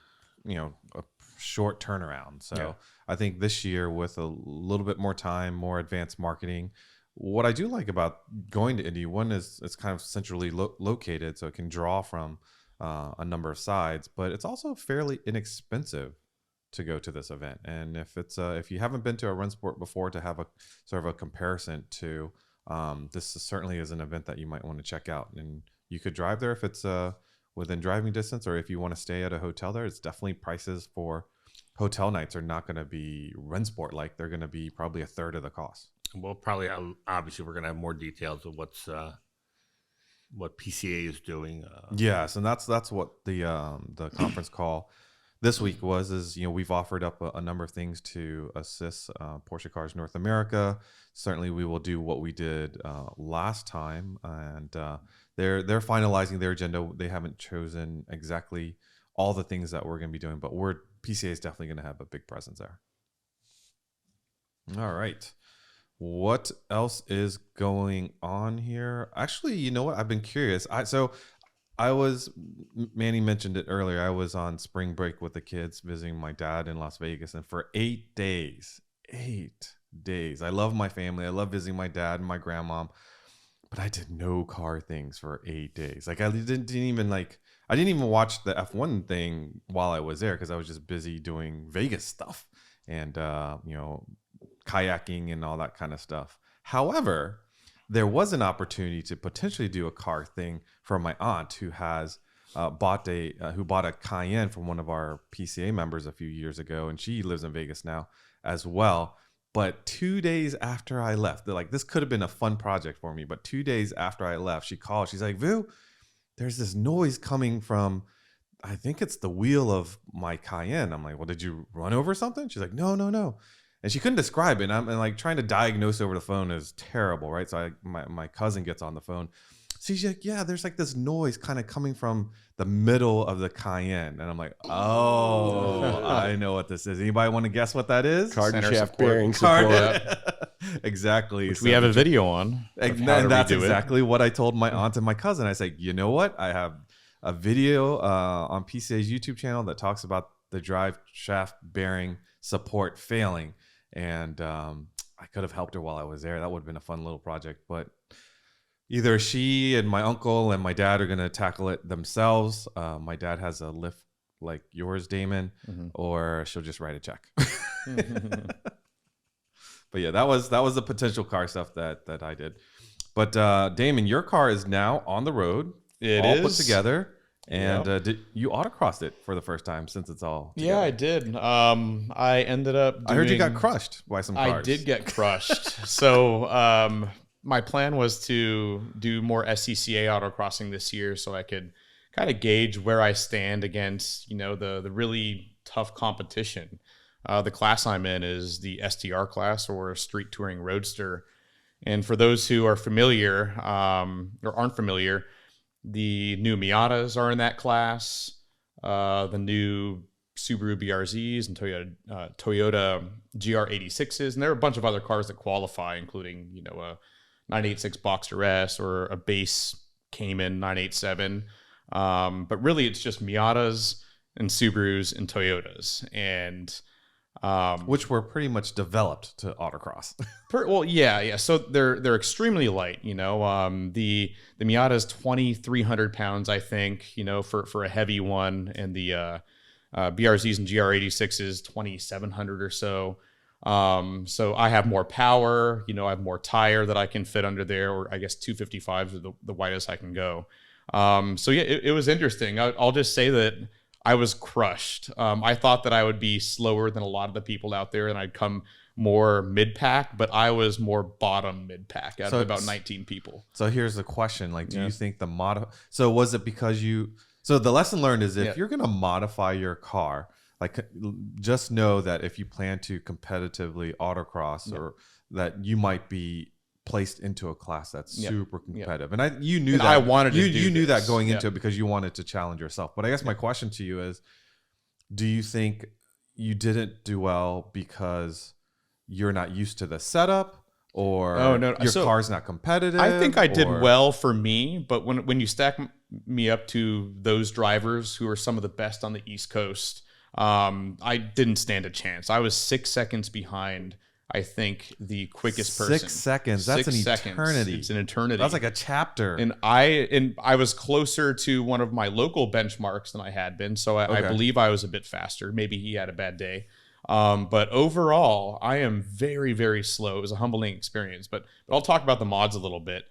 a short turnaround. So I think this year, with a little bit more time, more advanced marketing. What I do like about going to Indy, one is it's kind of centrally located, so it can draw from a number of sides, but it's also fairly inexpensive to go to this event. And if you haven't been to a Rennsport before, to have a sort of a comparison to, this certainly is an event that you might want to check out. And you could drive there if it's within driving distance, or if you want to stay at a hotel there. It's definitely prices for hotel nights are not going to be Rennsport like. They're going to be probably a third of the cost.
Well, probably obviously we're going to have more details of what PCA is doing.
Yes, and that's what the conference call this week was. We've offered up a number of things to assist Porsche Cars North America. Certainly, we will do what we did last time, and they're finalizing their agenda. They haven't chosen exactly all the things that we're going to be doing, but PCA is definitely going to have a big presence there. All right. What else is going on here? Actually, you know what? I've been curious. Manny mentioned it earlier. I was on spring break with the kids visiting my dad in Las Vegas. And for 8 days, I love my family. I love visiting my dad and my grandmom. But I did no car things for 8 days. Like I didn't even watch the F1 thing while I was there because I was just busy doing Vegas stuff and kayaking and all that kind of stuff. However, there was an opportunity to potentially do a car thing for my aunt who has bought a Cayenne from one of our PCA members a few years ago, and she lives in Vegas now as well. But 2 days after I left, they're like, this could have been a fun project for me. But 2 days after I left, she called. She's like, Vu, there's this noise coming from, I think it's the wheel of my Cayenne. I'm like, well, did you run over something? She's like, no. And she couldn't describe it. And like trying to diagnose over the phone is terrible, right? So my cousin gets on the phone. So she's like, yeah, there's like this noise kind of coming from the middle of the Cayenne. And I'm like, oh, I know what this is. Anybody want to guess what that is?
Card shaft bearing support.
Exactly.
Which we have a video on.
And that's exactly what I told my aunt and my cousin. I said, you know what? I have a video on PCA's YouTube channel that talks about the drive shaft bearing support failing. And I could have helped her while I was there. That would have been a fun little project. But either she and my uncle and my dad are going to tackle it themselves. My dad has a lift like yours, Damon, or she'll just write a check. But yeah, that was the potential car stuff that I did. But Damon, your car is now on the road. It all put together. And did you autocrossed it for the first time since it's all together?
Yeah, I did. I ended up
I heard you got crushed by some cars.
I did get crushed. So my plan was to do more SCCA autocrossing this year so I could kind of gauge where I stand against, the really tough competition. The class I'm in is the STR class, or Street Touring Roadster. And for those who are familiar or aren't familiar, the new Miatas are in that class. The new Subaru BRZs and Toyota GR86s, and there are a bunch of other cars that qualify, including a 986 Boxster S or a base Cayman 987. But really, it's just Miatas and Subarus and Toyotas, and
which were pretty much developed to autocross.
Yeah. So they're extremely light. The Miata's 2,300 pounds, I think. For a heavy one, and the BRZs and GR86s 2,700 or so. So I have more power. I have more tire that I can fit under there, or I guess 255s are the widest I can go. So yeah, it was interesting. I'll just say that I was crushed. I thought that I would be slower than a lot of the people out there, and I'd come more mid-pack, but I was more bottom mid-pack out of about 19 people.
So here's the question. Do you think so was it because so the lesson learned is if you're going to modify your car, just know that if you plan to competitively autocross or that you might be placed into a class that's super competitive. And you knew that.
I wanted to
you knew that going into it because you wanted to challenge yourself. But I guess my question to you is, do you think you didn't do well because you're not used to the setup, or your car's not competitive?
I think I did well for me, but when you stack me up to those drivers who are some of the best on the East Coast, I didn't stand a chance. I was 6 seconds behind, I think, the quickest person.
6 seconds. That's an eternity.
It's an eternity.
That's like a chapter.
And I was closer to one of my local benchmarks than I had been. So I believe I was a bit faster. Maybe he had a bad day. But overall, I am very, very slow. It was a humbling experience. But I'll talk about the mods a little bit.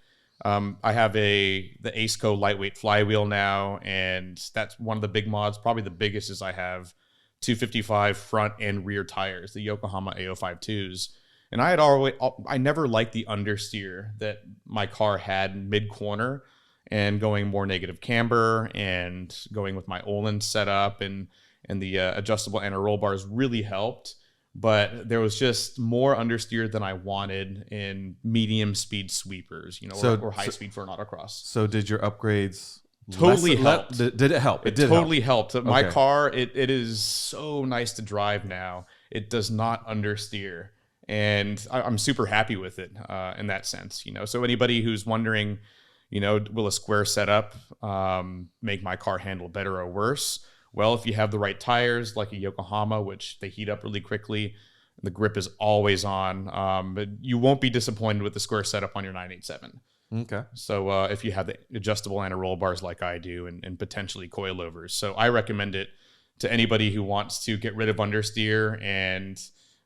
I have the ACECO lightweight flywheel now, and that's one of the big mods. Probably the biggest is I have 255 front and rear tires, the Yokohama A052s. And I never liked the understeer that my car had mid-corner, and going more negative camber and going with my Olin setup and the adjustable anti-roll bars really helped. But there was just more understeer than I wanted in medium speed sweepers, or high speed for an autocross.
So did your upgrades
totally helped?
Did it help?
It totally helped. My car, it is so nice to drive now. It does not understeer. and I'm super happy with it in that sense. So anybody who's wondering, will a square setup make my car handle better or worse? Well, if you have the right tires, like a Yokohama, which they heat up really quickly, the grip is always on. But you won't be disappointed with the square setup on your 987.
Okay.
So if you have the adjustable anti-roll bars like I do, and potentially coilovers. So I recommend it to anybody who wants to get rid of understeer. And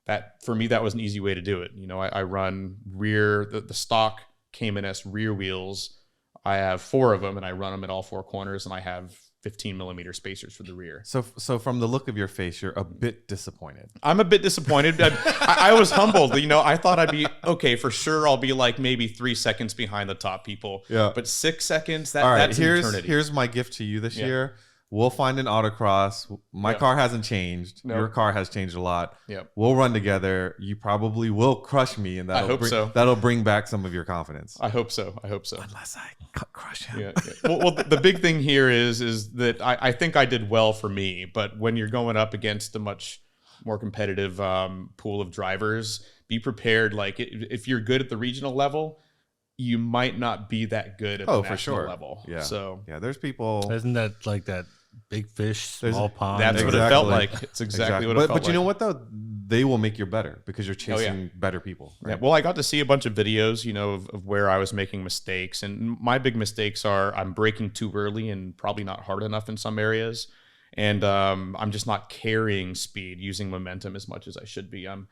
that, for me, that was an easy way to do it. I run the stock Cayman S rear wheels. I have 4 of them, and I run them at all 4 corners, and I have 15mm spacers for the rear.
So from the look of your face, you're a bit disappointed.
I'm a bit disappointed. I was humbled. I thought I'd be okay for sure. I'll be like maybe 3 seconds behind the top people.
Yeah.
But 6 seconds,
All right,
that's eternity.
Here's my gift to you this year. We'll find an autocross. My car hasn't changed.
Nope.
Your car has changed a lot.
Yep.
We'll run together. You probably will crush me, and that'll bring back some of your confidence.
I hope so.
Unless I crush him.
Yeah. Well, the big thing here is that I think I did well for me, but when you're going up against a much more competitive pool of drivers, be prepared. Like if you're good at the regional level, you might not be that good at the national level.
Yeah.
So
there's people.
Isn't that like that big fish, small pond?
That's what it felt like. It's exactly what it felt like.
But you know what though? They will make you better because you're chasing better people. Right?
Yeah. Well, I got to see a bunch of videos, of where I was making mistakes, and my big mistakes are I'm braking too early and probably not hard enough in some areas, and I'm just not carrying speed, using momentum as much as I should be. And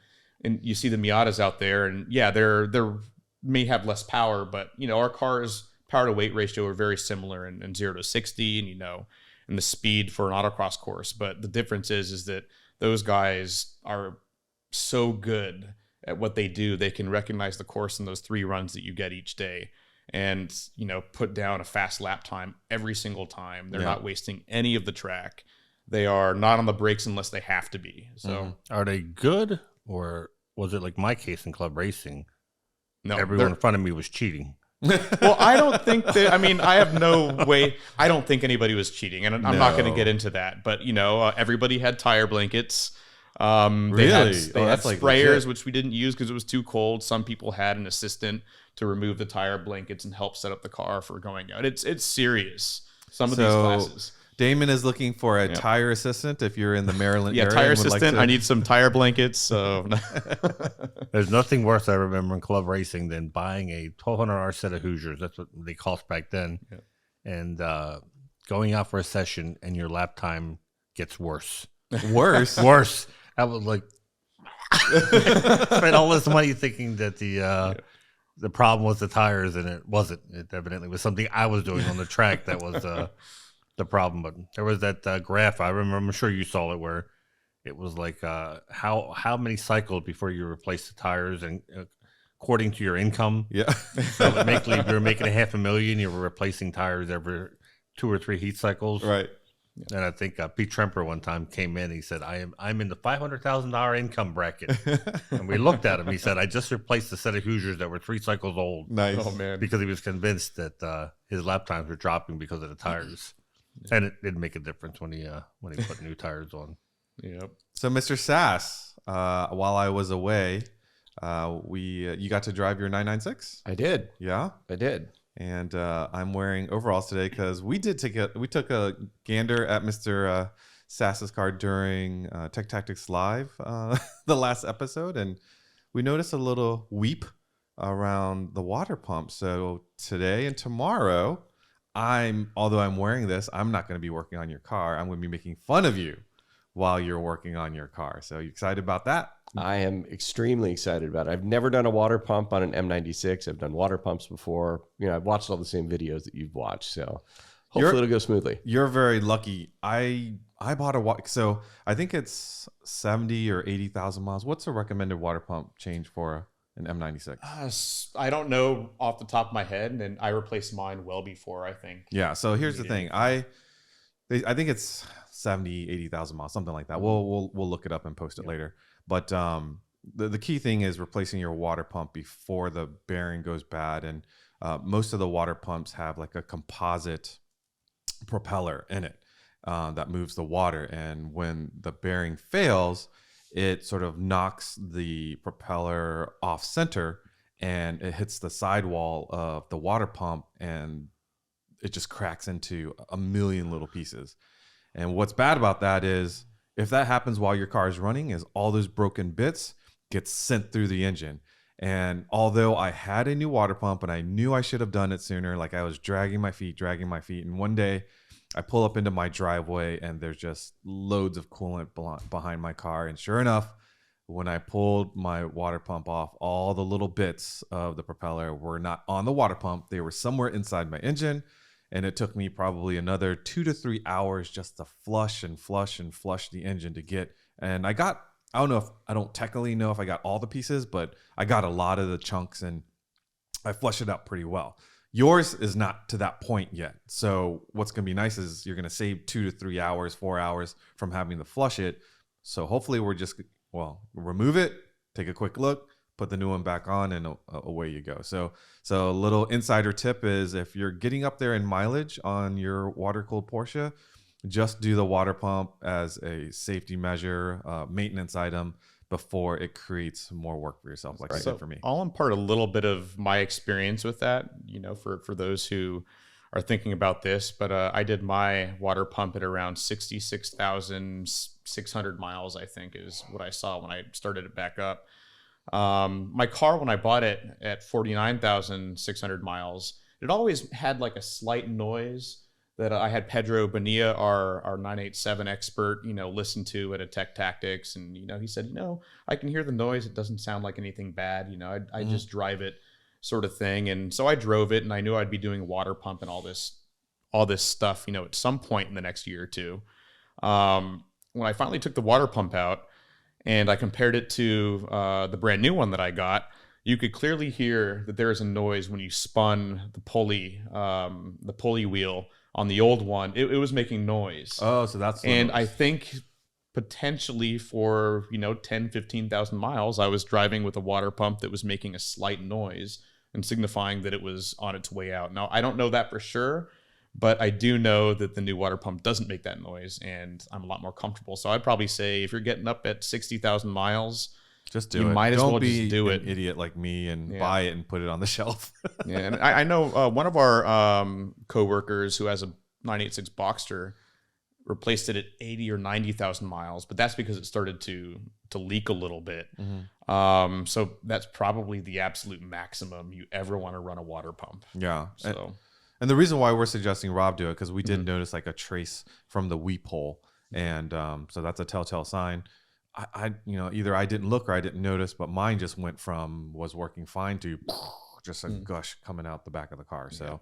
you see the Miatas out there, and they're may have less power, but our cars' power to weight ratio are very similar in 0 to 60, and the speed for an autocross course. But the difference is that those guys are so good at what they do. They can recognize the course in those 3 runs that you get each day, and put down a fast lap time every single time. They're not wasting any of the track. They are not on the brakes unless they have to be. So
Are they good, or was it like my case in club racing?
no,
Everyone in front of me was cheating.
Well, I don't think that. I mean, I have no way. I don't think anybody was cheating, and I'm not going to get into that. But everybody had tire blankets. They had sprayers,
legit.
which we didn't use because it was too cold. Some people had an assistant to remove the tire blankets and help set up the car for going out. It's serious. Some of these classes.
Damon is looking for a tire assistant if you're in the Maryland area.
Tire assistant. I need some tire blankets. So
There's nothing worse I remember in club racing than buying a 1200R set of Hoosiers. That's what they cost back then. Yeah. And going out for a session and your lap time gets worse.
Worse?
Worse. I was like, spent all this money thinking that the problem was the tires, and it wasn't. It evidently was something I was doing on the track that was the problem. But there was that graph, I remember, I'm sure you saw it, where it was like how many cycles before you replace the tires, and according to your income.
Yeah.
So basically, if you're making $500,000, you were replacing tires every 2 or 3 heat cycles.
Right.
And I think Pete Tremper one time came in. He said, I'm in the $500,000 income bracket. And we looked at him. He said, I just replaced a set of Hoosiers that were 3 cycles old.
Nice.
Oh, man.
Because he was convinced that his lap times were dropping because of the tires. And it did make a difference when he put new tires on.
Yep.
So, Mr. Sass, while I was away, you got to drive your 996?
I did.
Yeah?
I did.
And I'm wearing overalls today because we took a gander at Mr. Sass's car during Tech Tactics Live, the last episode, and we noticed a little weep around the water pump. So today and tomorrow, although I'm wearing this, I'm not going to be working on your car. I'm going to be making fun of you while you're working on your car. So you excited about that?
I am extremely excited about it. I've never done a water pump on an M96. I've done water pumps before. I've watched all the same videos that you've watched. So hopefully it'll go smoothly. You're
very lucky. I bought so I think it's 70 or 80,000 miles. What's a recommended water pump change for an M96?
I don't know off the top of my head, and I replaced mine well before, I think.
Yeah. So here's the thing. I think it's 70, 80,000 miles, something like that. We'll look it up and post it later. But the key thing is replacing your water pump before the bearing goes bad. And most of the water pumps have like a composite propeller in it that moves the water. And when the bearing fails, it sort of knocks the propeller off center and it hits the sidewall of the water pump, and it just cracks into a million little pieces. And what's bad about that is if that happens while your car is running, is all those broken bits get sent through the engine. And although I had a new water pump and I knew I should have done it sooner, like I was dragging my feet. And one day I pull up into my driveway and there's just loads of coolant behind my car. And sure enough, when I pulled my water pump off, all the little bits of the propeller were not on the water pump. They were somewhere inside my engine. And it took me probably another 2 to 3 hours just to flush the engine to get. And I don't technically know if I got all the pieces, but I got a lot of the chunks and I flushed it out pretty well. Yours is not to that point yet. So what's going to be nice is you're going to save 2 to 3 hours, 4 hours from having to flush it. So hopefully remove it, take a quick look, put the new one back on, and away you go. So a little insider tip is if you're getting up there in mileage on your water-cooled Porsche, just do the water pump as a safety measure, maintenance item before it creates more work for yourself, like I did for me.
I'll impart a little bit of my experience with that, for those who are thinking about this. But I did my water pump at around 66,600 miles, I think is what I saw when I started it back up. My car, when I bought it at 49,600 miles, it always had like a slight noise that I had Pedro Bonilla, our 987 expert, listen to at a Tech Tactics. And, he said, I can hear the noise. It doesn't sound like anything bad. I just drive it sort of thing. And so I drove it and I knew I'd be doing water pump and all this stuff, at some point in the next year or two. When I finally took the water pump out, and I compared it to the brand new one that I got, you could clearly hear that there is a noise when you spun the pulley wheel on the old one. It was making noise.
Oh, so that's...
And I think potentially for, 10, 15,000 miles, I was driving with a water pump that was making a slight noise and signifying that it was on its way out. Now, I don't know that for sure, but I do know that the new water pump doesn't make that noise, and I'm a lot more comfortable. So I'd probably say if you're getting up at 60,000 miles,
just do it.
Might as
Don't
well
be
just do
an
it.
idiot like me and buy it and put it on the shelf.
Yeah, and I know one of our coworkers who has a 986 Boxster replaced it at 80 or 90,000 miles, but that's because it started to leak a little bit.
Mm-hmm.
So that's probably the absolute maximum you ever want to run a water pump.
Yeah.
So.
And the reason why we're suggesting Rob do it, because we did notice like a trace from the weep hole. And so that's a telltale sign. Either I didn't look or I didn't notice, but mine just was working fine to just a gush coming out the back of the car. So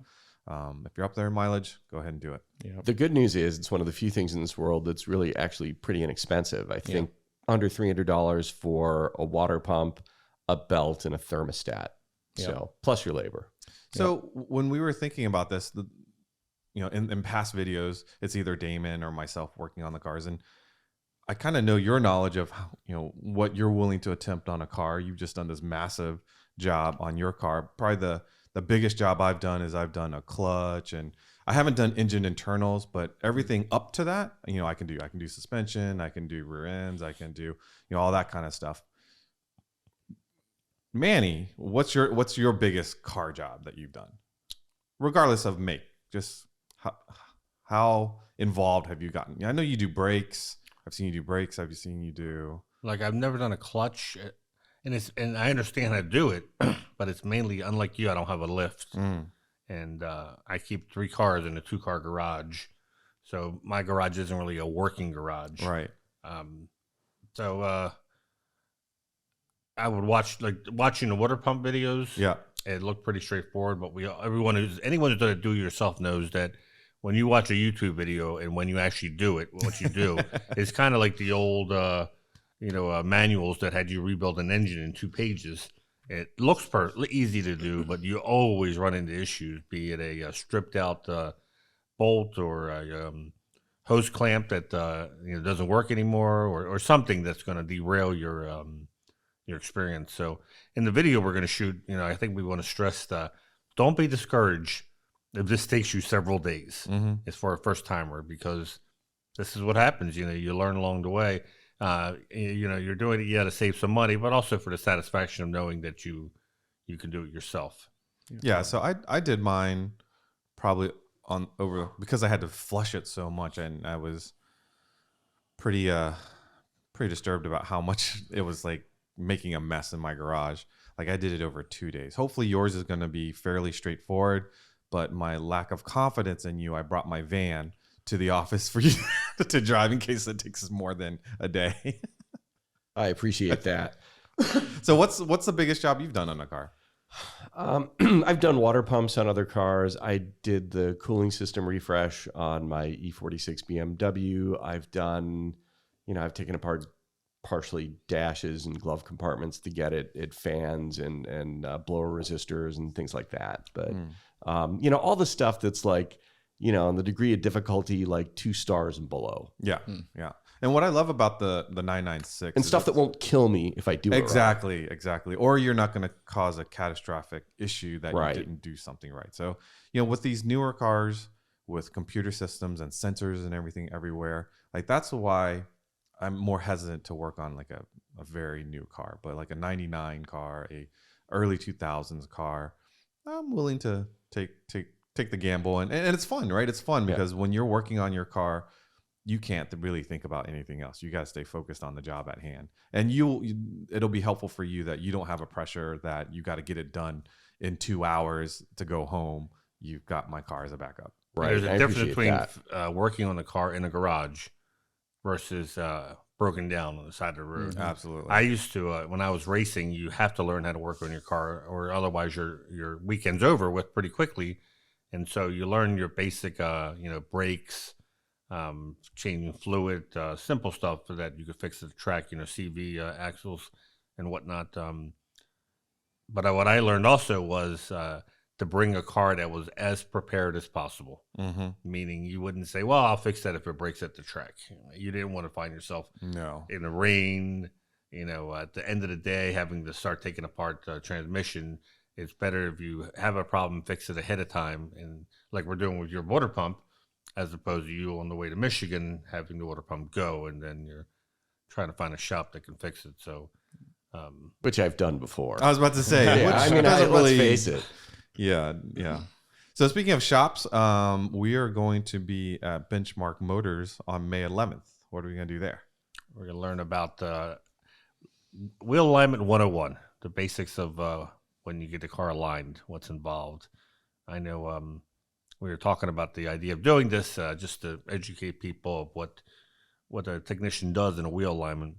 if you're up there in mileage, go ahead and do it.
The good news is it's one of the few things in this world that's really actually pretty inexpensive. I think under $300 for a water pump, a belt, and a thermostat. So plus your labor.
So when we were thinking about this, in past videos, it's either Damon or myself working on the cars, and I kind of know your knowledge of what you're willing to attempt on a car. You've just done this massive job on your car. Probably the biggest job I've done is I've done a clutch, and I haven't done engine internals, but everything up to that, I can do. I can do suspension, I can do rear ends, I can do all that kind of stuff. Manny, what's your biggest car job that you've done, regardless of make? Just how involved have you gotten? I know you do brakes. I've seen you do brakes. I've seen you do
I've never done a clutch, and I understand how to do it, but it's mainly, unlike you, I don't have a lift, and I keep 3 cars in a 2-car garage, so my garage isn't really a working garage,
right?
So I would watching the water pump videos.
Yeah,
it looked pretty straightforward, but anyone who's done it do-it-yourself knows that when you watch a YouTube video and when you actually do it, what you do is kind of like the old, manuals that had you rebuild an engine in 2 pages. It looks easy to do, but you always run into issues, be it a stripped out bolt or a hose clamp that doesn't work anymore, or something that's going to derail your experience. So in the video we're going to shoot, I think we want to stress don't be discouraged if this takes you several days. It's for a first timer, because this is what happens. You learn along the way. You're doing it, you got to save some money, but also for the satisfaction of knowing that you can do it yourself.
Yeah, so I did mine probably on over because I had to flush it so much, and I was pretty disturbed about how much it was like making a mess in my garage. Like I did it over 2 days. Hopefully yours is going to be fairly straightforward, but my lack of confidence in you, I brought my van to the office for you to drive in case it takes more than a day.
I appreciate that.
So what's the biggest job you've done on a car?
I've done water pumps on other cars. I did the cooling system refresh on my E46 BMW. I've done, I've taken apart partially dashes and glove compartments to get it fans and blower resistors and things like that. But, all the stuff that's like, on the degree of difficulty, like 2 stars and below.
Yeah. Yeah. And what I love about the 996
and stuff that won't kill me if I do
exactly, or you're not going to cause a catastrophic issue that
right.
you didn't do something right. So, with these newer cars with computer systems and sensors and everything everywhere, like that's why I'm more hesitant to work on like a very new car, but like a 99 car, a early 2000s car, I'm willing to take the gamble and it's fun, right? It's fun because when you're working on your car, you can't really think about anything else. You got to stay focused on the job at hand. And it'll be helpful for you that you don't have a pressure that you got to get it done in 2 hours to go home. You've got my car as a backup.
Right. There's a difference between working on the car in a garage versus broken down on the side of the road.
Absolutely.
I used to, when I was racing, you have to learn how to work on your car or otherwise your weekend's over with pretty quickly. And so you learn your basic, brakes, changing fluid, simple stuff so that you could fix the track, CV axles and whatnot. But what I learned also was to bring a car that was as prepared as possible. Mm-hmm. Meaning you wouldn't say, well, I'll fix that if it breaks at the track. You didn't want to find yourself in the rain, at the end of the day, having to start taking apart the transmission. It's better if you have a problem, fix it ahead of time. And like we're doing with your water pump, as opposed to you on the way to Michigan having the water pump go, and then you're trying to find a shop that can fix it. So,
which I've done before.
I was about to say,
let's face it.
Yeah. So speaking of shops, we are going to be at Benchmark Motors on May 11th. What are we going to do there?
We're going to learn about wheel alignment 101, the basics of when you get the car aligned, what's involved. I know we were talking about the idea of doing this just to educate people of what a technician does in a wheel alignment.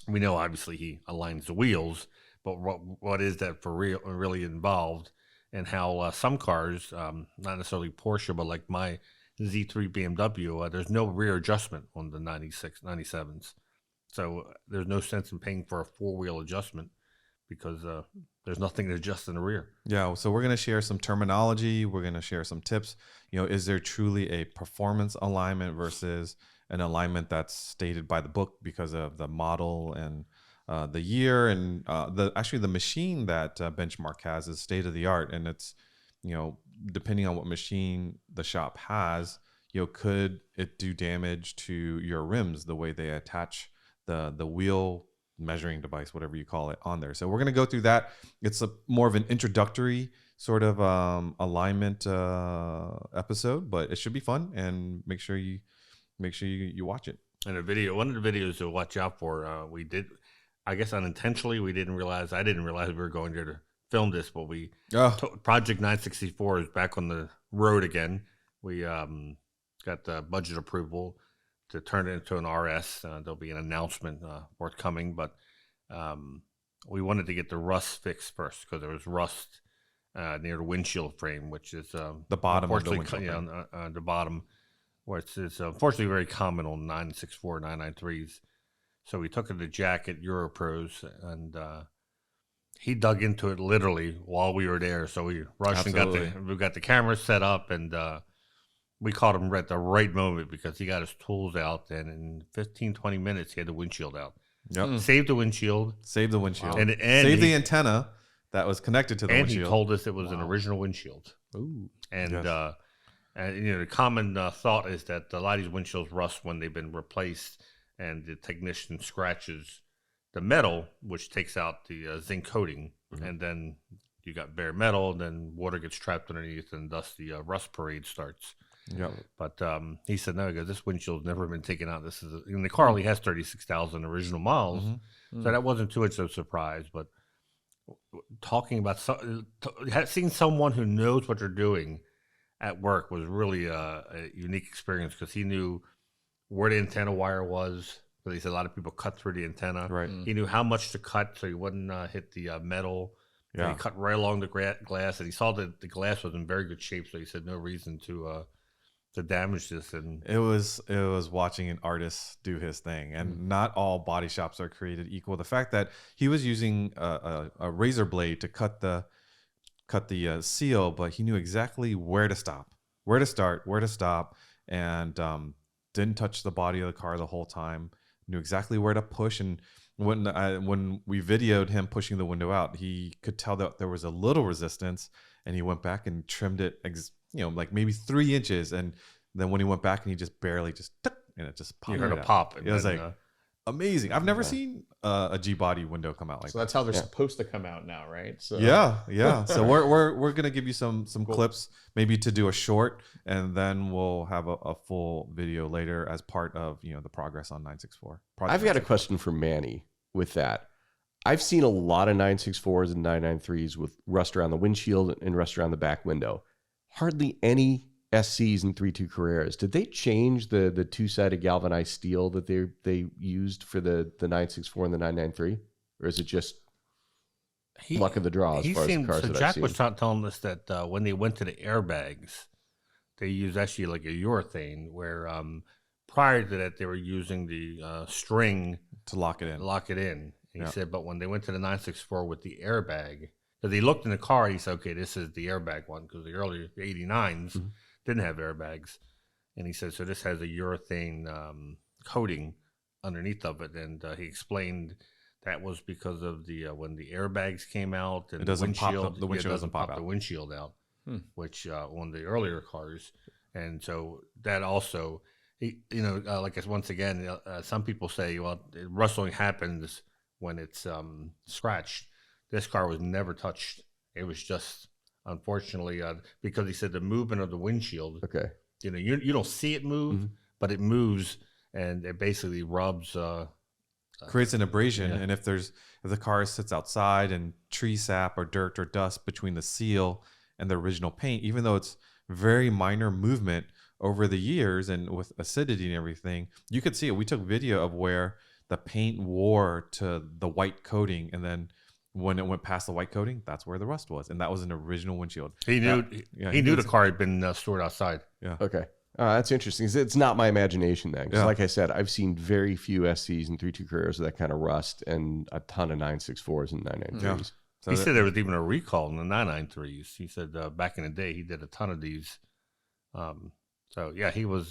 We know obviously he aligns the wheels, but what is that for real, really involved, and how some cars, not necessarily Porsche, but like my Z3 BMW, there's no rear adjustment on the 96, 97s. So there's no sense in paying for a 4-wheel adjustment because there's nothing to adjust in the rear.
Yeah, so we're going to share some terminology. We're going to share some tips. Is there truly a performance alignment versus an alignment that's stated by the book because of the model and the year? And the machine that Benchmark has is state of the art, and it's depending on what machine the shop has, could it do damage to your rims the way they attach the wheel measuring device, whatever you call it, on there. So we're going to go through that. It's more of an introductory sort of alignment episode, but it should be fun, and make sure you watch it.
And one of the videos to watch out for, we did, I guess unintentionally, I didn't realize we were going there to film this, but Project 964 is back on the road again. We got the budget approval to turn it into an RS. There'll be an announcement forthcoming, but we wanted to get the rust fixed first because there was rust near the windshield frame, which is
the bottom of the windshield frame.
The bottom, where it's unfortunately very common on 964, 993s. So we took it to Jack at Europros, and he dug into it literally while we were there. So we rushed and we got the camera set up, and we caught him at the right moment because he got his tools out, and in 15, 20 minutes, he had the windshield out.
Yep.
Saved the windshield.
Wow.
And
saved the antenna that was connected to the windshield.
And he told us it was an original windshield.
Ooh.
And, the common thought is that a lot of these windshields rust when they've been replaced, and the technician scratches the metal, which takes out the zinc coating, and then you got bare metal, then water gets trapped underneath, and thus the rust parade starts.
Yep.
But he said, no, because this windshield's never been taken out. This is and the car only has 36,000 original miles, so that wasn't too much of a surprise. But talking about seeing someone who knows what they're doing at work was really a unique experience, because he knew where the antenna wire was. Because he said a lot of people cut through the antenna.
Right.
He knew how much to cut so he wouldn't hit the metal. Yeah. And he cut right along the glass, and he saw that the glass was in very good shape. So he said no reason to damage this. And
it was watching an artist do his thing, and not all body shops are created equal. The fact that he was using a razor blade to cut the seal, but he knew exactly where to stop, where to start, where to stop, and didn't touch the body of the car the whole time. Knew exactly where to push, and when we videoed him pushing the window out, he could tell that there was a little resistance, and he went back and trimmed it, like maybe 3 inches, and then when he went back and he just barely and it just popped.
You heard a pop.
It was like amazing. I've never seen a G body window come out like that.
So that's how they're supposed to come out now, right? So
yeah. So we're gonna give you some clips, maybe to do a short, and then we'll have a full video later as part of the progress on 964.
I've got a question for Manny with that. I've seen a lot of 964s and 993s with rust around the windshield and rust around the back window. Hardly any SCs and 3.2 Carreras. Did they change the two-sided galvanized steel that they used for the 964 and the 993, or is it just luck of the draw as far as the cars that
Jack
I've seen?
was telling us that when they went to the airbags, they used actually like a urethane, where prior to that they were using the string
to lock it in.
He said, but when they went to the 964 with the airbag, because he looked in the car, he said, okay, this is the airbag one, because the earlier 89s didn't have airbags. And he said, so this has a urethane coating underneath of it. And he explained that was because of the when the airbags came out, and
it doesn't
the windshield,
pop the windshield doesn't pop out
the windshield out, which on the earlier cars. And so that also, like once again, some people say, well, rustling happens when it's scratched. This car was never touched. It was just, unfortunately, because he said the movement of the windshield.
Okay.
You don't see it move, but it moves, and it basically rubs.
Creates an abrasion, and if the car sits outside and tree sap or dirt or dust between the seal and the original paint, even though it's very minor movement over the years and with acidity and everything, you could see it. We took video of where the paint wore to the white coating, and then when it went past the white coating, that's where the rust was, and that was an original windshield.
He knew the car had been stored outside.
Yeah. Okay. That's interesting. It's not my imagination then, because like I said, I've seen very few SCs and 3.2 Carreras with that kind of rust, and a ton of 964s and 993s.
Yeah. So
he said there was even a recall in the 993s. He said back in the day he did a ton of these. So yeah, he was.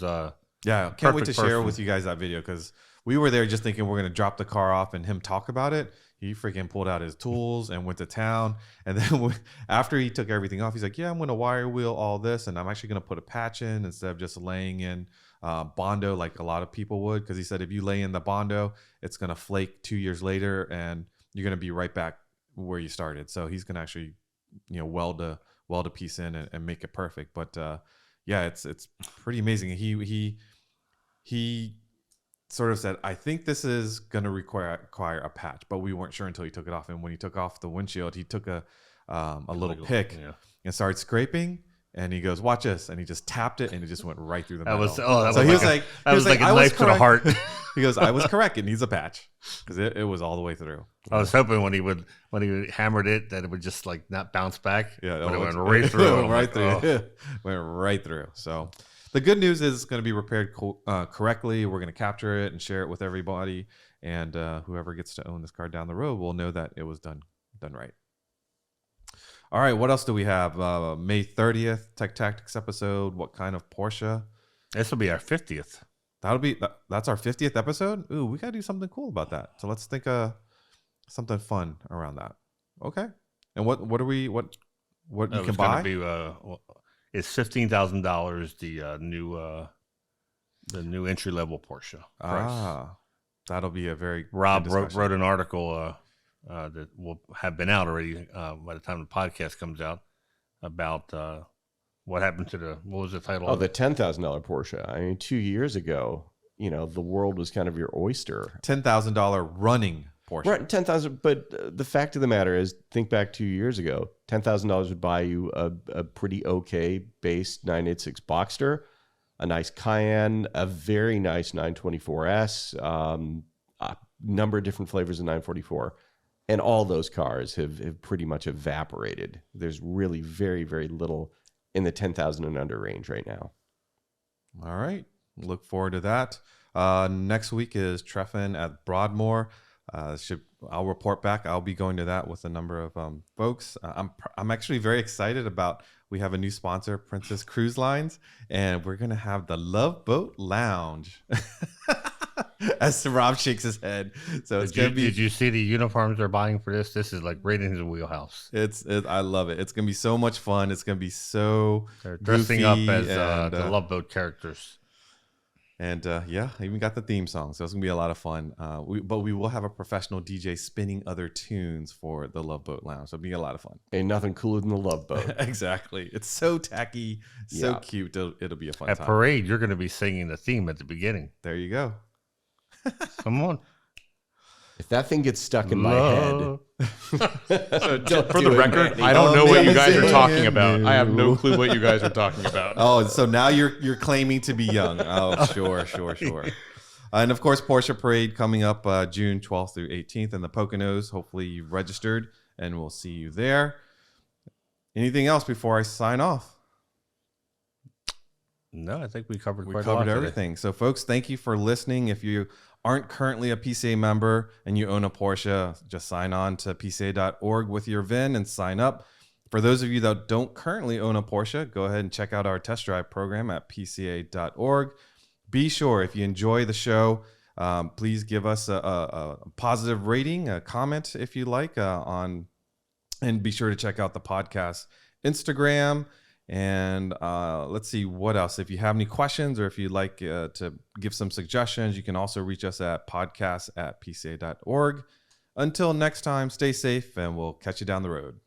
Can't wait to share with you guys that video, because we were there just thinking we're gonna drop the car off and him talk about it. He freaking pulled out his tools and went to town. And then after he took everything off, he's like, yeah, I'm going to wire wheel all this. And I'm actually going to put a patch in instead of just laying in Bondo like a lot of people would. Because he said if you lay in the Bondo, it's going to flake 2 years later and you're going to be right back where you started. So he's going to actually, weld a piece in and make it perfect. But it's pretty amazing. He sort of said, I think this is going to require a patch, but we weren't sure until he took it off. And when he took off the windshield, he took a little pick and started scraping. And he goes, watch this. And he just tapped it and it just went right through the metal.
He was like a knife to the heart.
He goes, I was correct. It needs a patch, because it was all the way through.
I was hoping when he hammered it that it would just like not bounce back.
Yeah,
but it went right through.
Went right through. So the good news is it's going to be repaired correctly. We're going to capture it and share it with everybody. And whoever gets to own this car down the road will know that it was done right. All right, what else do we have? May 30th, Tech Tactics episode. What kind of Porsche?
This will be our 50th.
That's our 50th episode? Ooh, we got to do something cool about that. So let's think of something fun around that. Okay. And what you can buy?
It's $15,000. The new entry level Porsche price.
That'll be a very
Rob
good discussion.
wrote an article that will have been out already by the time the podcast comes out about what happened to what was the title?
Oh, the $10,000 Porsche. I mean, 2 years ago, the world was kind of your oyster.
$10,000 running Porsche.
Right, 10,000. But the fact of the matter is, think back 2 years ago, $10,000 would buy you a pretty okay base 986 Boxster, a nice Cayenne, a very nice 924S, a number of different flavors of 944. And all those cars have pretty much evaporated. There's really very, very little in the 10,000 and under range right now.
All right. Look forward to that. Next week is Treffin at Broadmoor. I'll report back. I'll be going to that with a number of folks. I'm actually very excited about. We have a new sponsor, Princess Cruise Lines, and we're gonna have the Love Boat Lounge. As Rob shakes his head, so it's gonna be.
Did you see the uniforms they're buying for this? This is like right in his wheelhouse.
I love it. It's gonna be so much fun. It's gonna be so.
They're dressing up as the Love Boat characters.
And yeah, I even got the theme song, so it's gonna be a lot of fun. But we will have a professional DJ spinning other tunes for the Love Boat Lounge, so it'll be a lot of fun.
Ain't nothing cooler than the Love Boat.
Exactly, it's so tacky, so cute. It'll be a fun time.
At Parade, you're gonna be singing the theme at the beginning.
There you go.
Come on.
If that thing gets stuck in my head.
For the record, I don't know what you guys are talking about. I have no clue what you guys are talking about.
Oh, so now you're claiming to be young. Oh, sure. And of course, Porsche Parade coming up June 12th through 18th in the Poconos. Hopefully you've registered, and we'll see you there. Anything else before I sign off?
No, I think we covered quite
a lot
today.
Everything. So, folks, thank you for listening. If you aren't currently a PCA member and you own a Porsche, just sign on to pca.org with your VIN and sign up. For those of you that don't currently own a Porsche, go ahead and check out our test drive program at pca.org. Be sure, if you enjoy the show, please give us a positive rating, a comment if you like, and be sure to check out the podcast Instagram. And let's see what else. If you have any questions or if you'd like to give some suggestions, you can also reach us at podcast@pca.org. Until next time, stay safe and we'll catch you down the road.